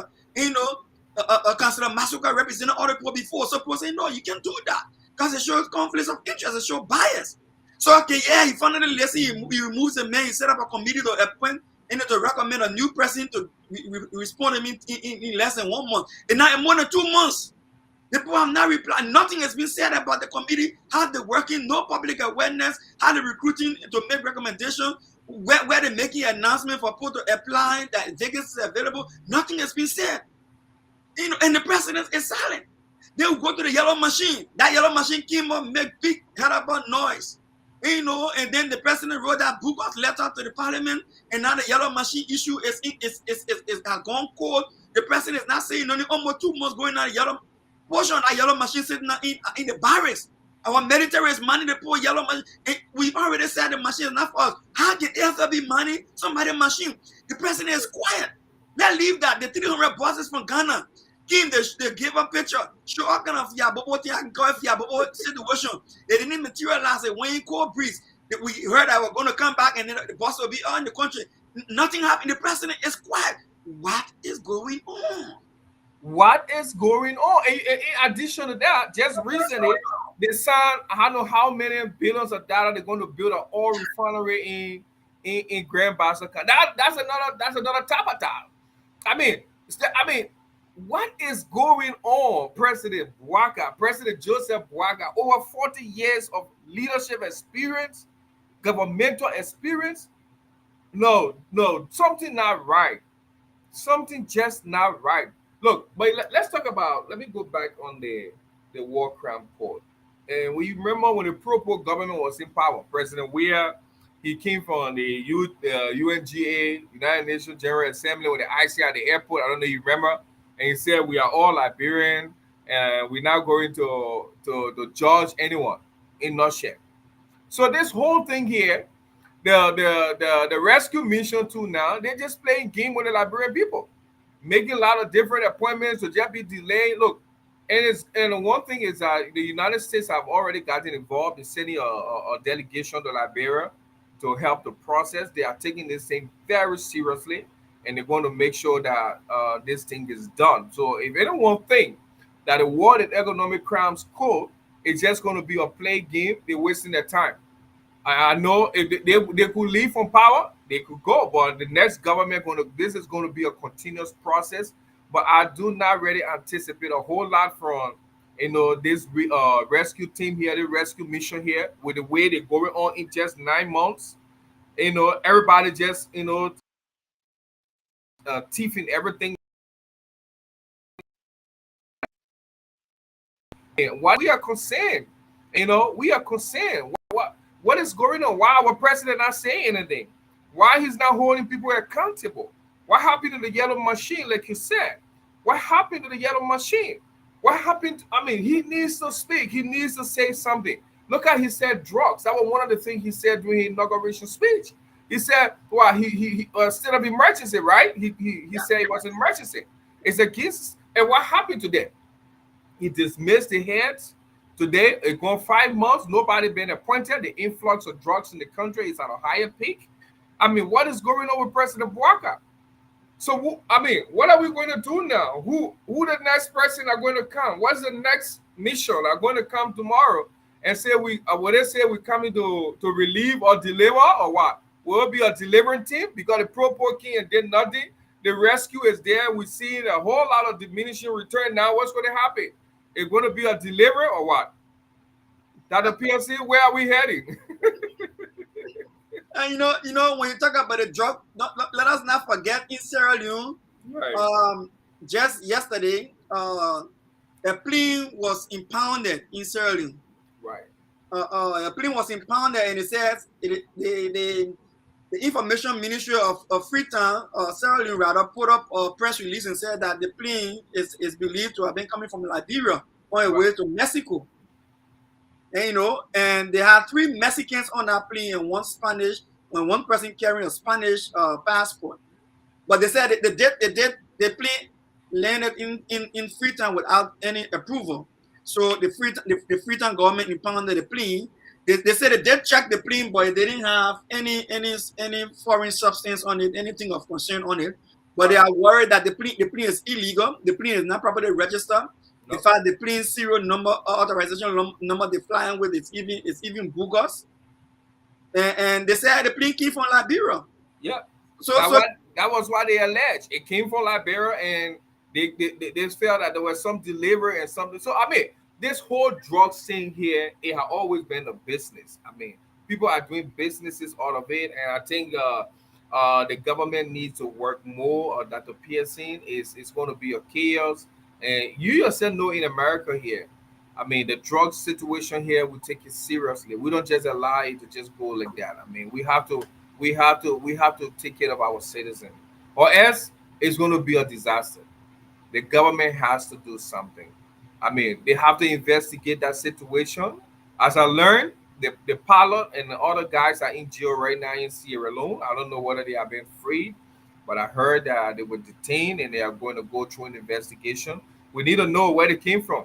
Councilor Masuka represented other people before. So people say, no, you can't do that because it shows conflicts of interest, it shows bias. So okay, yeah, he finally he removes the man, he set up a committee to appoint and to recommend a new president to respond to him in less than 1 month. And now in more than 2 months, the people have not replied. Nothing has been said about the committee, how they're working, no public awareness, how they're recruiting to make recommendations, where they're making announcements for people to apply, that vacancies are available. Nothing has been said. And the president is silent. They will go to the yellow machine. That yellow machine came up, make big terrible noise. And then the president wrote that book of letter to the parliament, and now the yellow machine issue is has gone cold. The president is not saying nothing. Almost 2 months going on the yellow portion of that yellow machine sitting in the barracks. Our military is money to pour yellow machine. And we've already said the machine is not for us. How can there be money? Somebody's machine. The president is quiet. Let's leave that. The 300 bosses from Ghana. They give a picture, show all kind of Yabobo situation. They didn't materialize it when cold breeze. We heard that we're going to come back and then the boss will be on the country. Nothing happened. The president is quiet. What is going on? What is going on? In addition to that, just recently, they signed, I don't know how many billions of dollars they're going to build an oil refinery in Grand Bassa. That's another top of top. I mean, what is going on, President Bouaka, President Joseph Bouaka, over 40 years of leadership experience, governmental experience? No, something not right. Something just not right. Look, but let's talk about, let me go back on the war crime court. And we remember when the pro government was in power, President Weah, he came from the UNGA, United Nations General Assembly, with the IC at the airport. I don't know if you remember. And he said, we are all Liberian, and we're not going to judge anyone in nutshell. So this whole thing here, the rescue mission too now, they're just playing game with the Liberian people, making a lot of different appointments to just be delayed. Look, and one thing is that the United States have already gotten involved in sending a delegation to Liberia to help the process. They are taking this thing very seriously, and they're going to make sure that this thing is done. So if anyone think that the World Economic Crimes Code is just going to be a play game, they're wasting their time. I know if they could leave from power, they could go, but the next government this is going to be a continuous process. But I do not really anticipate a whole lot from this rescue team here, the rescue mission here, with the way they're going on in just 9 months. Everybody just teething everything. Why we are concerned? We are concerned. What is going on? Why our president not saying anything? Why he's not holding people accountable? What happened to the yellow machine, like you said? What happened to the yellow machine? What happened? He needs to speak. He needs to say something. Look how he said drugs. That was one of the things he said during his inauguration speech. He said, well, he state of emergency, right? He said it was an emergency. It's against, and what happened to them? He dismissed the heads. Today, it's gone 5 months. Nobody been appointed. The influx of drugs in the country is at a higher peak. What is going on with President Bouaka? So, what are we going to do now? Who the next person are going to come? What's the next mission are going to come tomorrow and say what they say we're coming to relieve or deliver or what? Will it be a delivering team because the pro king and did nothing? The rescue is there. We're seeing a whole lot of diminishing return now. What's going to happen? It's going to be a delivery or what? That the PLC, where are we heading? And when you talk about the drug, let us not forget in Sierra Leone, right. Just yesterday, a plane was impounded in Sierra Leone. Right. A plane was impounded, and it says the the information ministry of Freetown, Sierra Leone rather, put up a press release and said that the plane is believed to have been coming from Liberia on its way to Mexico. And and they had 3 Mexicans on that plane and one Spanish, and one person carrying a Spanish passport. But they said the plane landed in Freetown without any approval. So the Freetown government impounded the plane. They said they did check the plane, but they didn't have any foreign substance on it, anything of concern on it. But they are worried that the plane is illegal. The plane is not properly registered. In fact, the plane serial number, authorization number they're flying with is even bogus. And they said the plane came from Liberia. Yeah. So that was why they alleged it came from Liberia, and they felt that there was some delivery and something. So I mean, this whole drug thing here, it has always been a business. I mean, people are doing businesses out of it, and I think the government needs to work more. Or that the piercing is going to be a chaos, and you yourself know in America here. I mean, the drug situation here, we take it seriously. We don't just allow it to just go like that. I mean, we have to take care of our citizens, or else it's going to be a disaster. The government has to do something. I mean, they have to investigate that situation. As I learned, the pilot and the other guys are in jail right now in Sierra Leone. I don't know whether they have been freed, but I heard that they were detained and they are going to go through an investigation. We need to know where they came from.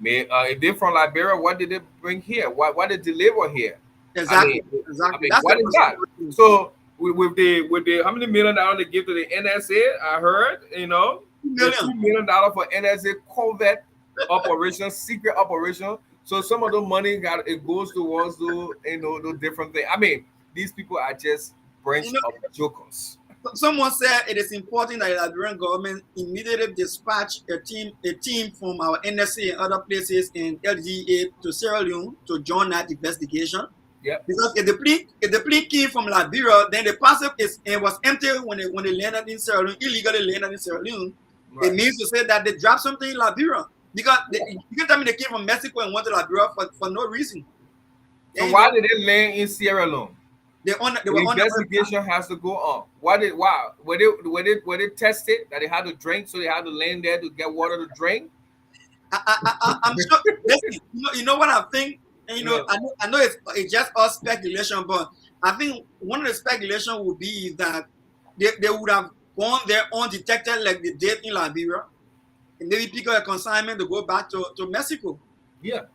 If they're from Liberia, what did they bring here? What did they deliver here? exactly, I exactly. mean, That's what the is that? question. So with the how many $1 million they give to the NSA? I heard the $2 million. $2 million for NSA covert operation, secret operation. So some of the money it goes towards the different things. I mean, these people are just bunch You know, of jokers. Someone said it is important that the Liberian government immediately dispatch a team from our NSA and other places in LGA to Sierra Leone to join that investigation. Yep. Because if the plane came from Liberia, then the parcel was empty when they landed in Sierra Leone, illegally landed in Sierra Leone. It Right. means to say that they dropped something in Liberia. Because you can tell me they came from Mexico and went to Liberia for no reason. So And, why did they land in Sierra Leone? they The were on the investigation has to go on. Why were they tested that they had to drink, so they had to land there to get water to drink? I'm sure. Listen, you know what I think, and Yeah. I know it's just all speculation, but I think one of the speculation would be that they would have gone there undetected like they did in Liberia, and maybe pick up a consignment to go back to Mexico. Yeah.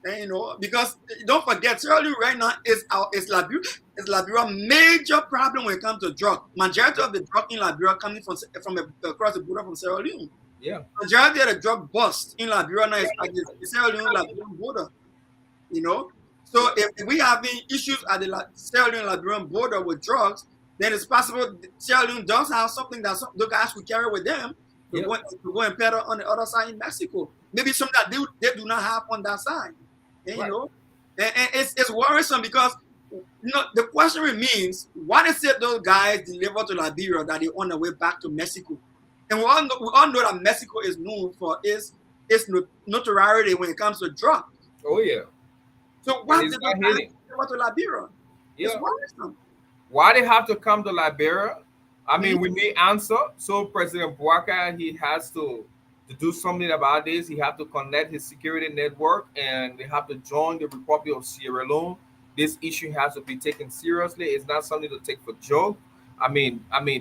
And, because don't forget, Sierra Leone right now is Liberia major problem when it comes to drug. Majority of the drug in Liberia coming from across the border from Sierra Leone. Yeah. Majority of the drug bust in Liberia now is at the Sierra Leone Liberian border. So if we having issues at the Sierra Leone Liberian border with drugs, then it's possible Sierra Leone does have something that the guys could carry with them to, Yeah. go and peddle on the other side in Mexico. Maybe something that they do not have on that side. And, Right. and it's worrisome because the question remains: why is it those guys deliver to Liberia that they on the way back to Mexico? And we all know that Mexico is known for its notoriety when it comes to drugs. Oh yeah. So why It's did not those guys hitting. deliver to Liberia? It's Yeah. worrisome. Why they have to come to Liberia? I mean, Mhm. we need answer. So President Bouaka, he has to do something about this. He have to connect his security network, and they have to join the Republic of Sierra Leone. This issue has to be taken seriously. It's not something to take for joke.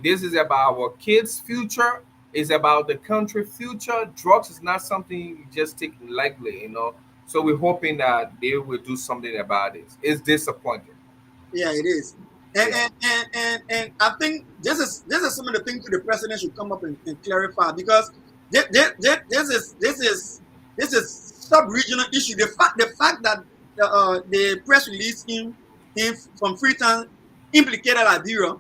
This is about our kids' future. It's about the country future. Drugs is not something you just take lightly. So we're hoping that they will do something about this. It's disappointing. Yeah, it is. And, Yeah. and I think this is some of the things that the president should come up and clarify, because this is sub-regional issue. The fact that the press release him from Freetown implicated Liberia,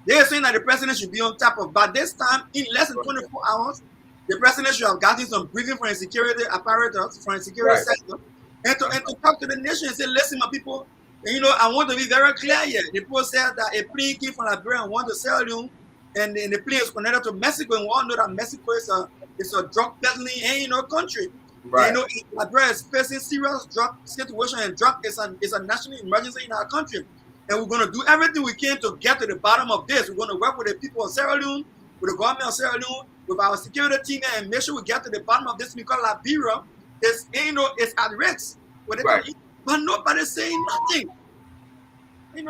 they are saying that the president should be on top of. But this time, in less than 24 hours, the president should have gotten some briefing from the security apparatus, from the security Right. sector, and to talk to the nation and say, listen, my people, I want to be very clear here. The people said that a plane came from Liberia and went to Sierra Leone, and the plane is connected to Mexico, and we all know that Mexico is a drug peddling country. Right. Liberia is facing serious drug situation, and drug is a national emergency in our country. and we're going to do everything we can to get to the bottom of this. We're going to work with the people of Sierra Leone, with the government of Sierra Leone, with our security team, and make sure we get to the bottom of this because Liberia is, is at risk. Right. But nobody's saying nothing.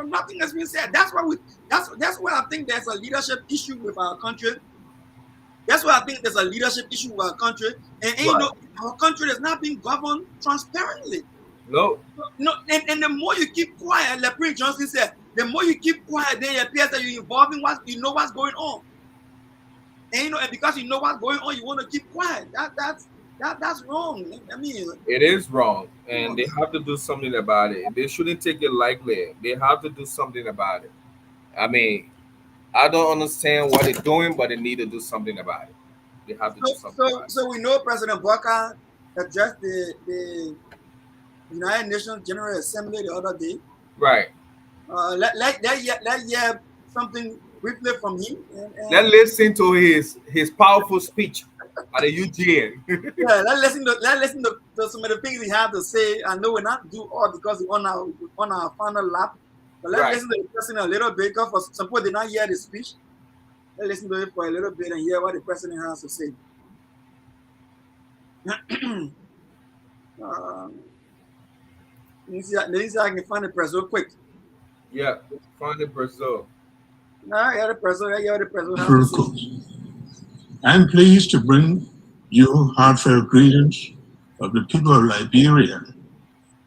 Nothing has been said. That's why I think there's a leadership issue with our country. That's why I think there's a leadership issue with our country. And Right. our country is not being governed transparently. No. No, and the more you keep quiet, like Prince Johnson said, the more you keep quiet, then it appears that you're involved in what's going on. And and because you know what's going on, you want to keep quiet. That's wrong. I mean, It is wrong, and they have to do something about it. They shouldn't take it lightly. They have to do something about it. I mean, I don't understand what they're doing, but they need to do something about it. They have to do something about it. so we know President Baka addressed the United Nations General Assembly the other day. Right. Let's hear something briefly from him. Let's listen to his powerful speech at the UGN. Yeah, let's listen to some of the things he had to say. I know we're not do all because we're on our final lap, but let's listen to the president a little bit because for some people did not hear the speech. Let's listen to it for a little bit and hear what the president has to say. Let me see if I can find the press real quick. Yeah, find the Brazil. Yeah, the president. Yeah, the president. Pplitical. I'm pleased to bring you heartfelt greetings of the people of Liberia,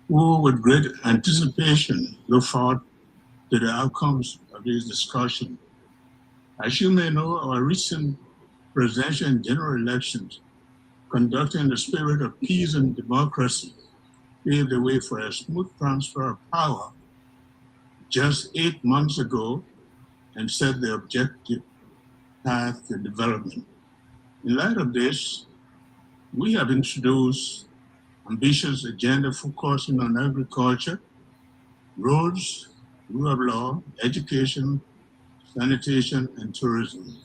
who with great anticipation look forward to the outcomes of this discussion. As you may know, our recent presidential and general elections, conducted in the spirit of peace and democracy, paved the way for a smooth transfer of power just 8 months ago and set the objective path to development. In light of this, we have introduced ambitious agenda focusing on agriculture, roads, rule of law, education, sanitation, and tourism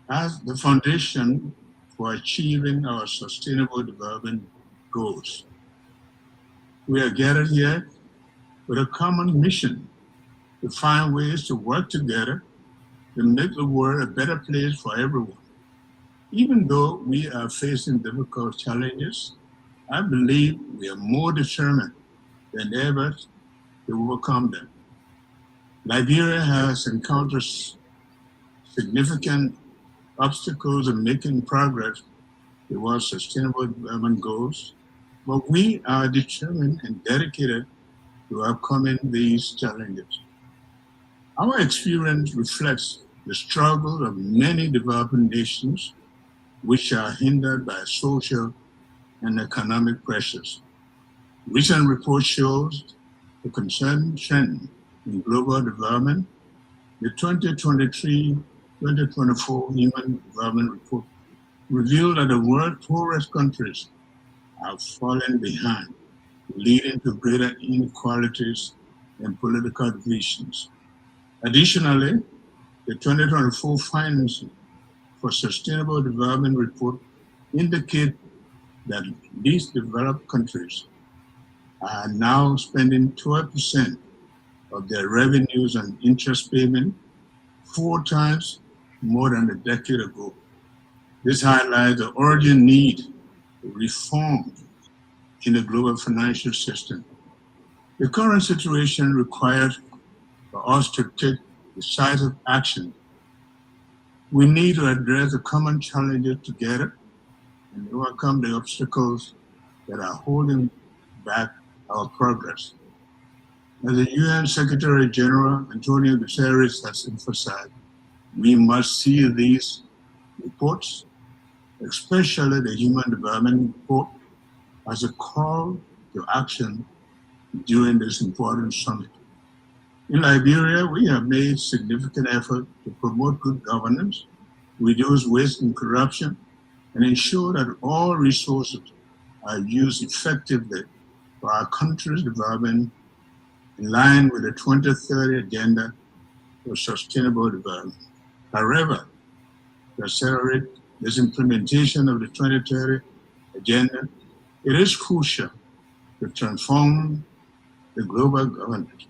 as the foundation for achieving our sustainable development goals. We are gathered here with a common mission to find ways to work together to make the world a better place for everyone. Even though we are facing difficult challenges, I believe we are more determined than ever to overcome them. Liberia has encountered significant obstacles in making progress towards sustainable development goals, but we are determined and dedicated to overcoming these challenges. Our experience reflects the struggle of many developing nations, which are hindered by social and economic pressures. Recent report shows the concerning trend in global development. The 2023-2024 Human Development Report revealed that the world's poorest countries are falling behind, leading to greater inequalities and political divisions. Additionally, the 2024 Finance for Sustainable Development Report indicate that these developed countries are now spending 12% of their revenues on interest payment, 4 times more than a decade ago. This highlights the urgent need to reform in the global financial system. The current situation requires for us to take decisive action. We need to address the common challenges together and overcome the obstacles that are holding back our progress. As the UN Secretary General Antonio Guterres has emphasized, we must see these reports, especially the Human Development Report, as a call to action during this important summit. In Liberia, we have made significant effort to promote good governance, reduce waste and corruption, and ensure that all resources are used effectively for our country's development in line with the 2030 Agenda for Sustainable Development. However, to accelerate this implementation of the 2030 Agenda, it is crucial to transform the global governance.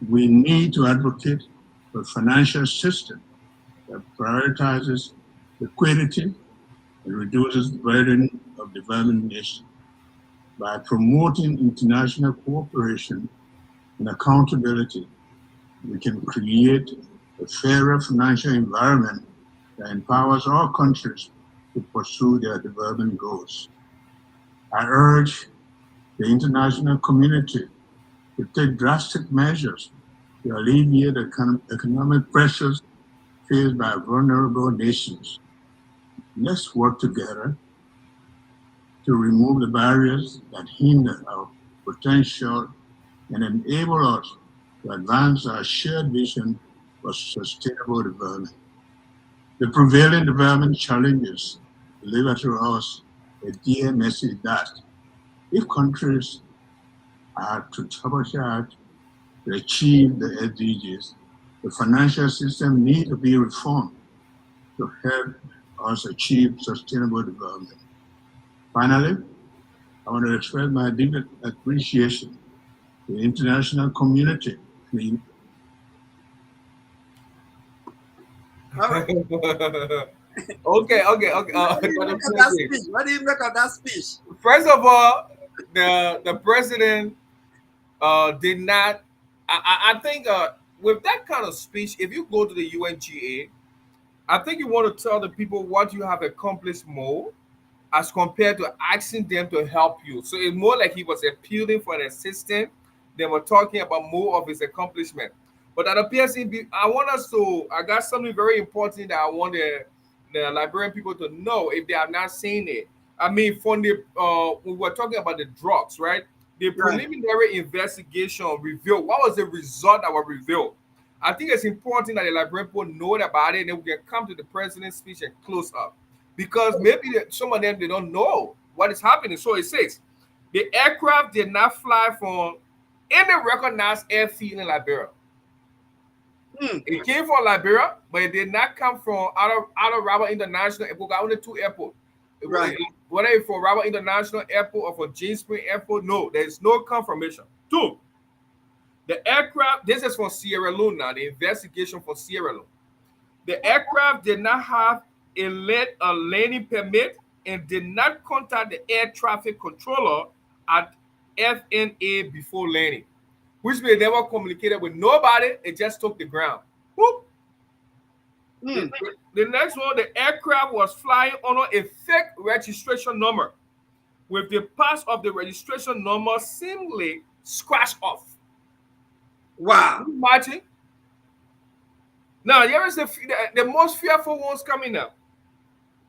We need to advocate for a financial system that prioritizes liquidity and reduces the burden of developing nations. By promoting international cooperation and accountability, we can create a fairer financial environment that empowers all countries to pursue their development goals. I urge the international community to take drastic measures to alleviate economic pressures faced by vulnerable nations. Let's work together to remove the barriers that hinder our potential and enable us to advance our shared vision for sustainable development. The prevailing development challenges deliver to us a dear message that if countries are to turbocharge to achieve the SDGs, the financial system needs to be reformed to help us achieve sustainable development. Finally, I want to express my deep appreciation to the international community. All right. Okay, okay, okay. What do you make of that speech? What do you make of that speech? First of all, the president did not. I think with that kind of speech, if you go to the UNGA, I think you want to tell the people what you have accomplished more as compared to asking them to help you. So it's more like he was appealing for an assistant. They were talking about more of his accomplishment. But at the PSCB, I want us to, I got something very important that I want the Liberian people to know if they are not saying it. I mean, from the, we were talking about the drugs, right? The Right. preliminary investigation revealed, what was the result that was revealed? I think it's important that the Liberian people know about it and then we can come to the president's speech and close up because maybe some of them they don't know what is happening. So it says the aircraft did not fly from any recognized airfield in Liberia. Hmm. It came from Liberia, but it did not come from out of Rabat International Airport. Got only two airports. Right. Whether it's for Rabat International Airport or for James Spring Airport, no, there is no confirmation. Two, the aircraft. This is from Sierra Leone now. The investigation for Sierra Leone. The aircraft did not have a landing permit and did not contact the air traffic controller at FNA before landing, which means they never communicated with nobody. It just took the ground. Whoop. Hmm. The next one, the aircraft was flying under a fake registration number with the parts of the registration number seemingly scratched off. Wow. Can you imagine? Now, here is the most fearful ones coming up.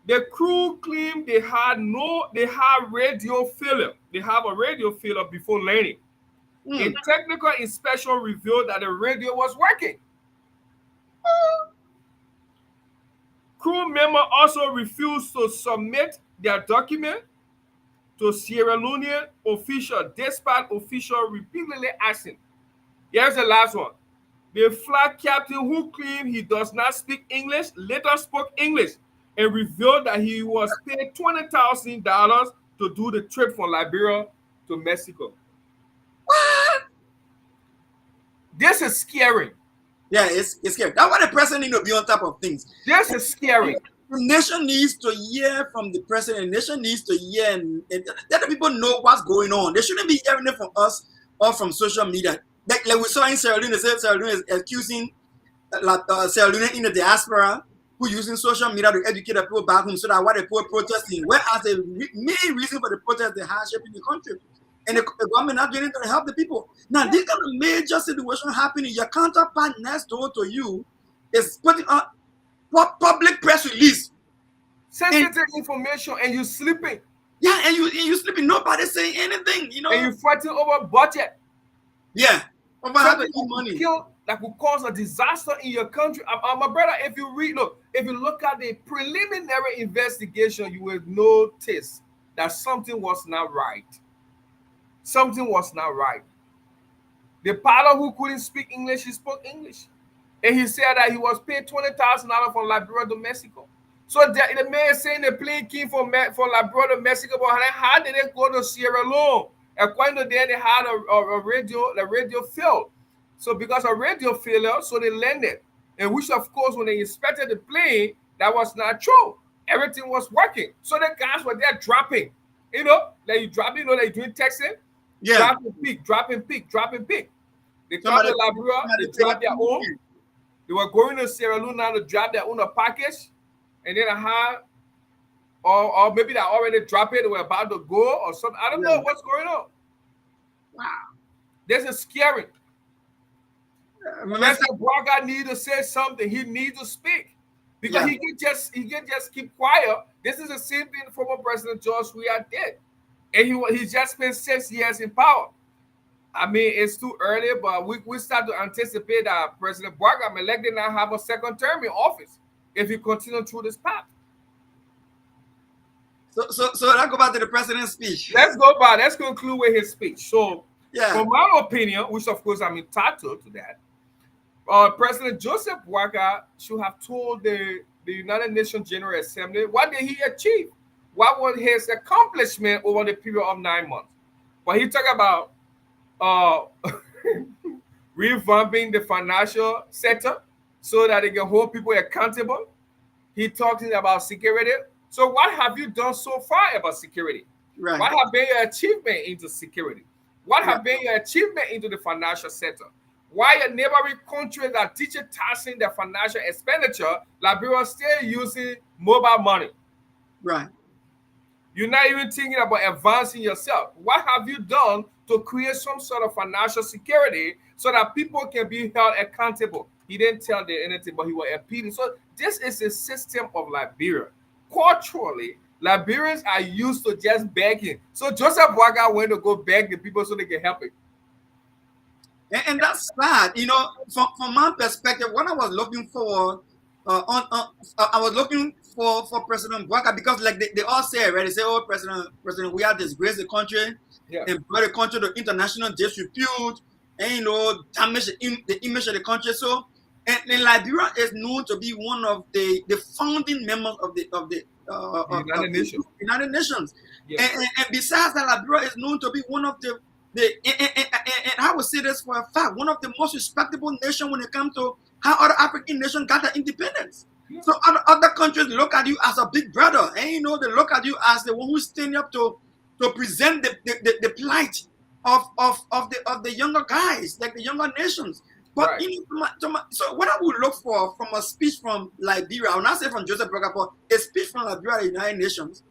The crew claimed they had radio failure. They have a radio failure before landing. Hmm. A technical inspection revealed that the radio was working. Crew member also refused to submit their document to Sierra Leonean official, despite official repeatedly asking. Here's the last one. The flight captain who claimed he does not speak English later spoke English and revealed that he was paid $20,000 to do the trip from Liberia to Mexico. What? This is scary. Yeah, it's scary. That's why the president need to be on top of things. This is scary. The nation needs to hear from the president. The nation needs to hear and let the people know what's going on. They shouldn't be hearing it from us or from social media. Like we saw in Sierra Leone, they said Sierra Leone is accusing Sierra Leone in the diaspora who using social media to educate the people back home so that why they people protesting. Whereas the main reason for the protest, the hardship in the country. And the government not doing it to help the people. Now, this kind of major situation happening, your counterpart next door to you is putting on public press release. Sensitive information and you sleeping. Yeah, and you sleeping. Nobody saying anything, you know. And you fighting over budget. Yeah, over how to eat money. That could cause a disaster in your country. My brother, if you look at the preliminary investigation, you will notice that something was not right. Something was not right. The pilot who couldn't speak English, he spoke English. And he said that he was paid $20,000 from Liberia to Mexico. So the man is saying the plane came from Liberia to Mexico, but how did they go to Sierra Leone? According to them, they had a radio, the radio failed. So because of radio failure, so they landed. And which of course when they inspected the plane, that was not true. Everything was working. So the guys were there dropping. Like you dropping, like doing texting, Yeah. dropping peak, dropping peak, dropping peak. They come Somebody, to Liberia, somebody they take drop it. their own. They were going to Sierra Leone now to drop their own package. And then I had, or maybe they already dropped it, they were about to go or something. I don't know what's going on. Wow. This is scary. Mr. President Braga need to say something. He needs to speak. Because he can just keep quiet. This is the same thing former President George Weah did. And he just spent 6 years in power. I mean, it's too early, but we start to anticipate that President Braga may likely not have a second term in office if he continues through this path. So let's go back to the president's speech. Let's conclude with his speech. So, Yeah. from my opinion, which of course I'm entitled to that, President Joseph Boakai should have told the United Nations General Assembly what did he achieve, what was his accomplishment over the period of 9 months. But he talked about revamping the financial sector so that they can hold people accountable. He talking about security. So what have you done so far about security? Right. What have been your achievement into security? What have been your achievement into the financial sector? Why a neighboring country that digitizing their financial expenditure, Liberia still using mobile money? Right. You're not even thinking about advancing yourself. What have you done to create some sort of financial security so that people can be held accountable? He didn't tell them anything, but he was appealing. So this is a system of Liberia. Culturally, Liberians are used to just begging. So Joseph Boakai went to go beg the people so they can help him. And that's sad. From my perspective, what I was looking for, I was looking for President Boakai because, like they all say, right? They say, "Oh, President, we have disgraced the country and brought the country to international disrepute, and damage the image of the country." So, and Liberia is known to be one of the founding members of the United Nations. Yes. And besides that, Liberia is known to be one of and I would say this for a fact, one of the most respectable nations when it comes to how other African nations got their independence. Yeah. So other countries look at you as a big brother, and they look at you as the one who's standing up to present the plight of the younger guys, like the younger nations. But so what I would look for from a speech from Liberia, I will not say from Joseph Boakai, but a speech from Liberia at the United Nations.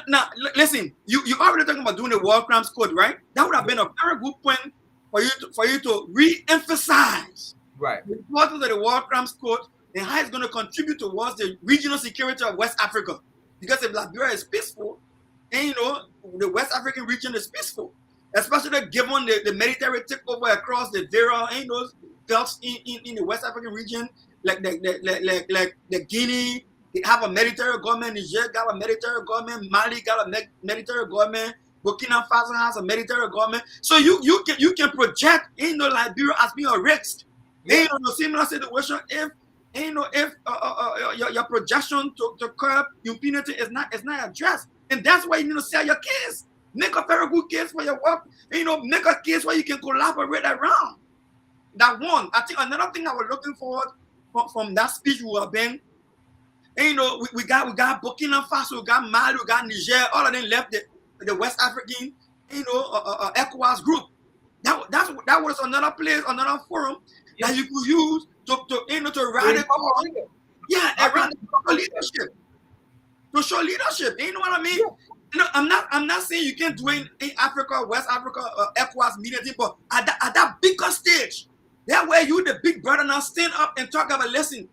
Now, listen, you already talking about doing the War Crimes Code, right? That would have been a very good point for you to re-emphasize the importance of the War Crimes Code and how it's going to contribute towards the regional security of West Africa. Because if Liberia is peaceful, and the West African region is peaceful, especially given the military takeover across the various belts in the West African region, like the Guinea. They have a military government. Niger got a military government. Mali got a military government. Burkina Faso has a military government. So you can project Liberia as being a risk. Yeah. The similar situation if your projection to curb impunity is not addressed, and that's why you need to sell your case. Make a very good case for your work. Make a case where you can collaborate around. That one. I think another thing I was looking forward from that speech would have been. We got Burkina Faso, we got Mali, we got Niger. All of them left the West African, ECOWAS group. That was another place, another forum that you could use to radical, around leadership, to show leadership. You know what I mean? Yeah. I'm not saying you can't do it in Africa, West Africa, ECOWAS meeting, but at that bigger stage, that way you the big brother now stand up and talk about listen.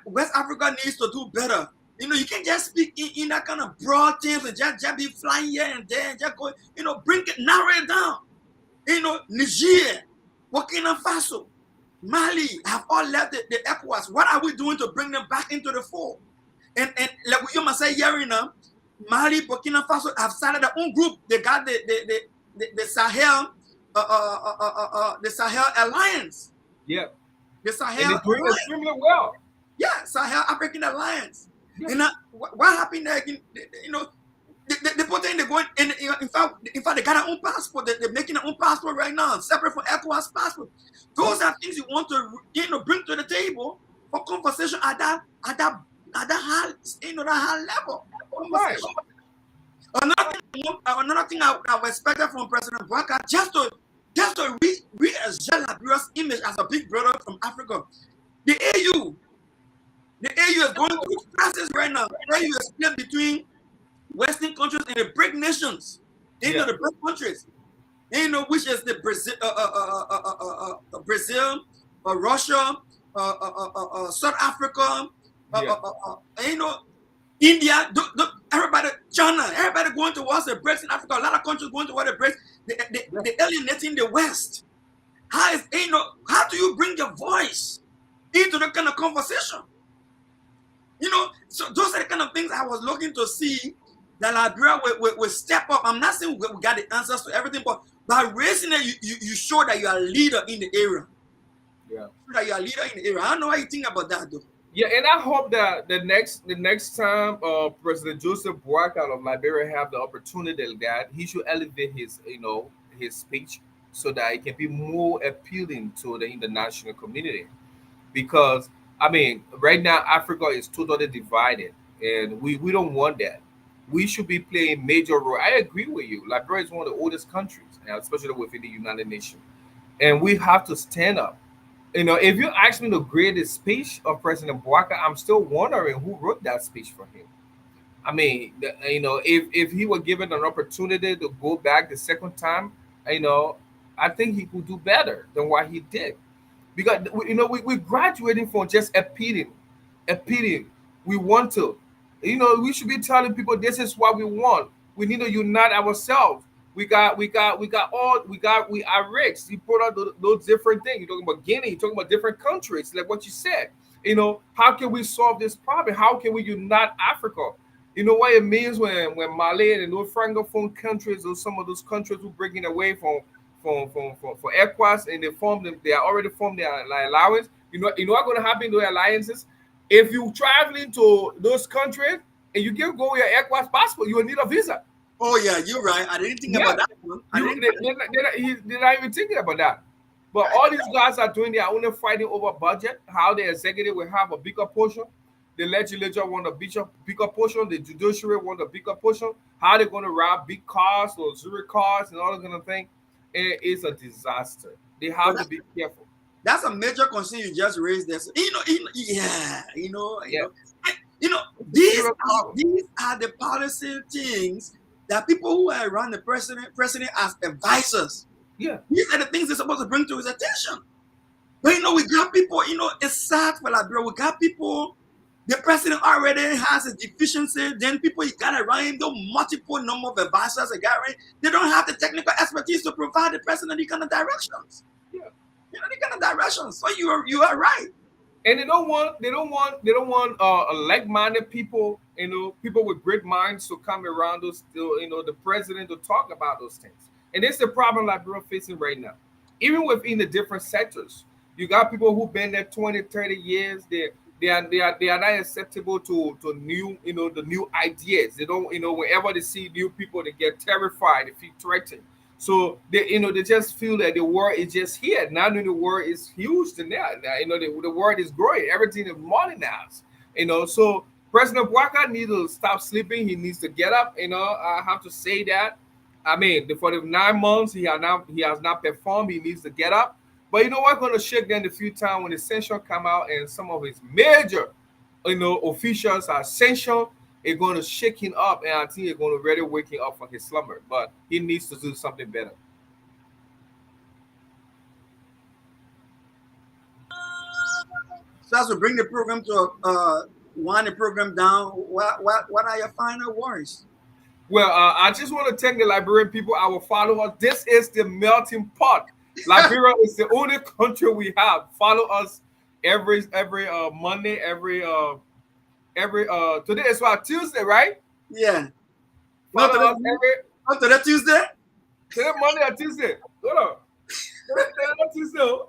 West Africa needs to do better. You can't just speak in that kind of broad terms and just be flying here and there and just go, bring it, narrow it down. Niger, Burkina Faso, Mali have all left the ECOWAS. What are we doing to bring them back into the fold? And like you must say, now, Mali, Burkina Faso have started their own group. They got the Sahel, the Sahel Alliance. Yeah. The Sahel and they're doing extremely well. Yeah, Sahel African Alliance. Yeah. And what happened there? The put in the going, and in fact, in fact, they got their own passport. They're making their own passport right now, separate from ECOWAS passport. Those are things you want to, bring to the table for conversation at that high, that high level Right. conversation. Another thing I expected from President Bouacar, just to reassert Liberia's image as a big brother from Africa. The AU, the AU is going through crisis right now. The AU is split between Western countries and the BRIC nations. Yeah. The BRIC countries. Which is the Brazil, Russia, South Africa, Yeah. India, everybody, China, everybody going towards the BRICS in Africa. A lot of countries going towards the BRICS. They alienating the West. How do you bring your voice into that kind of conversation? So those are the kind of things I was looking to see that Liberia will step up. I'm not saying we got the answers to everything, but by raising it, you show that you are a leader in the area. Yeah. That you are a leader in the area. I don't know how you think about that, though. Yeah, and I hope that the next time President Joseph Boakai of Liberia have the opportunity that he should elevate his speech so that it can be more appealing to the international community. Because I mean, right now Africa is totally divided, and we don't want that. We should be playing major role. I agree with you. Liberia is one of the oldest countries, and especially within the United Nations, and we have to stand up. If you ask me to grade the speech of President Boakai, I'm still wondering who wrote that speech for him. I mean, if he were given an opportunity to go back the second time, you know, I think he could do better than what he did. Because we're graduating from just appealing. We want to, we should be telling people this is what we want. We need to unite ourselves. We are rich. You put out those different things. You're talking about Guinea. You're talking about different countries, like what you said. How can we solve this problem? How can we unite Africa? You know what it means when Mali and those francophone countries, or some of those countries who breaking away for ECOWAS, and they are already formed their alliance. You know what's going to happen to their alliances? If you traveling to those countries and you can go with your ECOWAS passport, you will need a visa. Oh yeah, you're right. I didn't think about that one. They're not even thinking about that. But all these guys are doing, they are only fighting over budget, how the executive will have a bigger portion, the legislature want a bigger portion, the judiciary want a bigger portion, how they're going to rob big cars or Zurich cars and all that kind of thing. And it's a disaster. They have to be careful. That's a major concern you just raised there. So, these are the policy things that people who are around the president as advisors. Yeah. These are the things they're supposed to bring to his attention. But we got people, it's sad for Liberia. We got people, the president already has a deficiency. Then people you got around him, the multiple number of advisors they don't have the technical expertise to provide the president the kind of directions. Yeah. The kind of directions. So you are right. And they don't want like-minded people, people with great minds to come around us, the president to talk about those things. And that's the problem Liberia facing right now. Even within the different sectors, you got people who've been there 20, 30 years. They are not acceptable to new, the new ideas. They don't, whenever they see new people, they get terrified, they feel threatened. So they just feel that the world is just here. Now the world is huge to that. The world is growing. Everything is modernized. So President Boakai needs to stop sleeping. He needs to get up. I have to say that. I mean, for the 9 months he has not performed. He needs to get up. But you know what? Going to shake them the few times when the sanction come out and some of his major, officials are sanctioned. It's going to shake him up, and I think it's going to really wake him up from his slumber. But he needs to do something better. So as we bring the program to wind the program down, what are your final words? Well, I just want to thank the Liberian people, our followers. This is the melting pot. Liberia is the only country we have. Follow us every Monday, every today is what, Tuesday, right? Yeah. Follow us Up to that Tuesday? Today Monday or Tuesday. Hold on. Today Tuesday.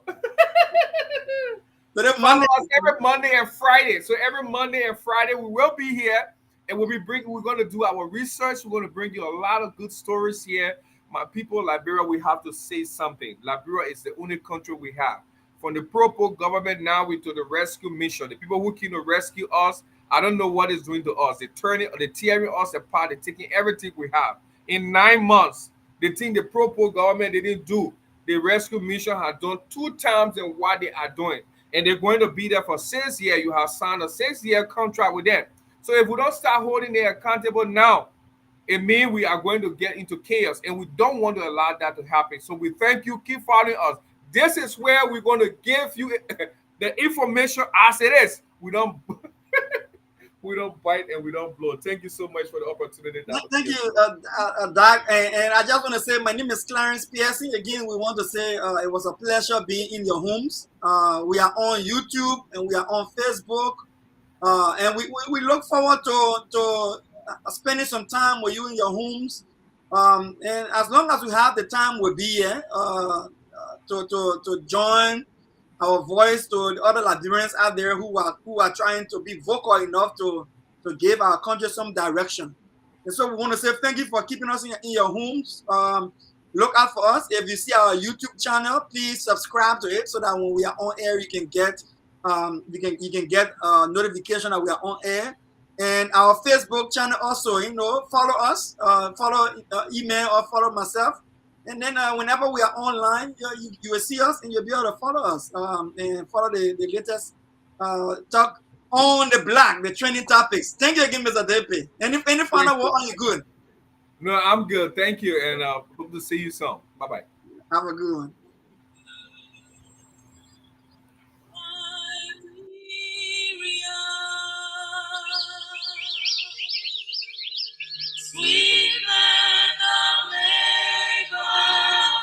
Today Follow Monday. us every Monday and Friday. So every Monday and Friday we will be here, and we're going to do our research. We're going to bring you a lot of good stories here. My people, Liberia, we have to say something. Liberia is the only country we have. From the proper government now we to the rescue mission. The people who came to rescue us, I don't know what is doing to us. They're tearing us apart. They're taking everything we have. In 9 months, the thing the proper government didn't do, the rescue mission has done 2 times than what they are doing. And they're going to be there for 6 years. You have signed a 6 year contract with them. So if we don't start holding them accountable now, it means we are going to get into chaos, and we don't want to allow that to happen. So we thank you. Keep following us. This is where we're going to give you the information as it is. We don't we don't bite and we don't blow. Thank you so much for the opportunity. Thank you, Doc. And I just want to say my name is Clarence Piercy. Again, we want to say it was a pleasure being in your homes. We are on YouTube and we are on Facebook. And we look forward to spending some time with you in your homes. And as long as we have the time, we'll be here to join our voice to the other Liberians out there who are trying to be vocal enough to give our country some direction. And so we want to say thank you for keeping us in your homes. Look out for us. If you see our YouTube channel, please subscribe to it so that when we are on air, you can get notification that we are on air. And our Facebook channel also, follow us, follow email or follow myself. And then whenever we are online, you will see us and you'll be able to follow us and follow the latest talk on the block, the trending topics. Thank you again, Mr. Depe. Any final word on you good? No, I'm good. Thank you. And hope to see you soon. Bye-bye. Have a good one. Sweet land of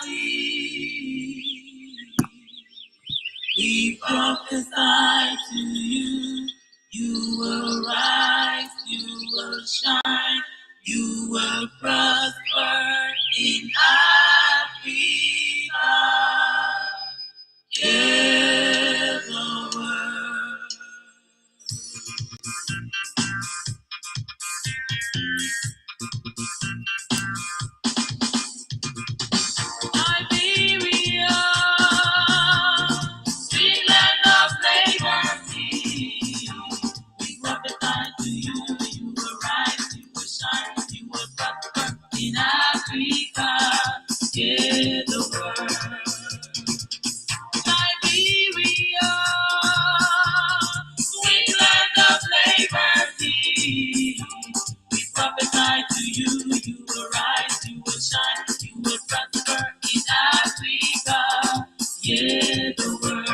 liberty, we prophesy to you. You will rise, you will shine, you will prosper in Africa. Hear the word. Liberia, sweet land of liberty, we prophesy to you. You will rise, you will shine, you will prosper in Africa. Hear the word. Liberia, sweet land of liberty, we prophesy to you. You will rise, you will shine, you will prosper in Africa. Hear the word.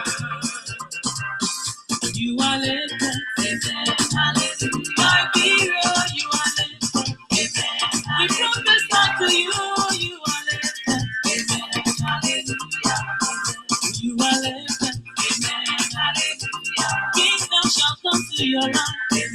You are lifted, amen, hallelujah. Liberia, you are lifted, amen, hallelujah. We prophesy to you. You are lifted, amen, hallelujah. You are lifted, amen, hallelujah. Kingdom shall come to your life.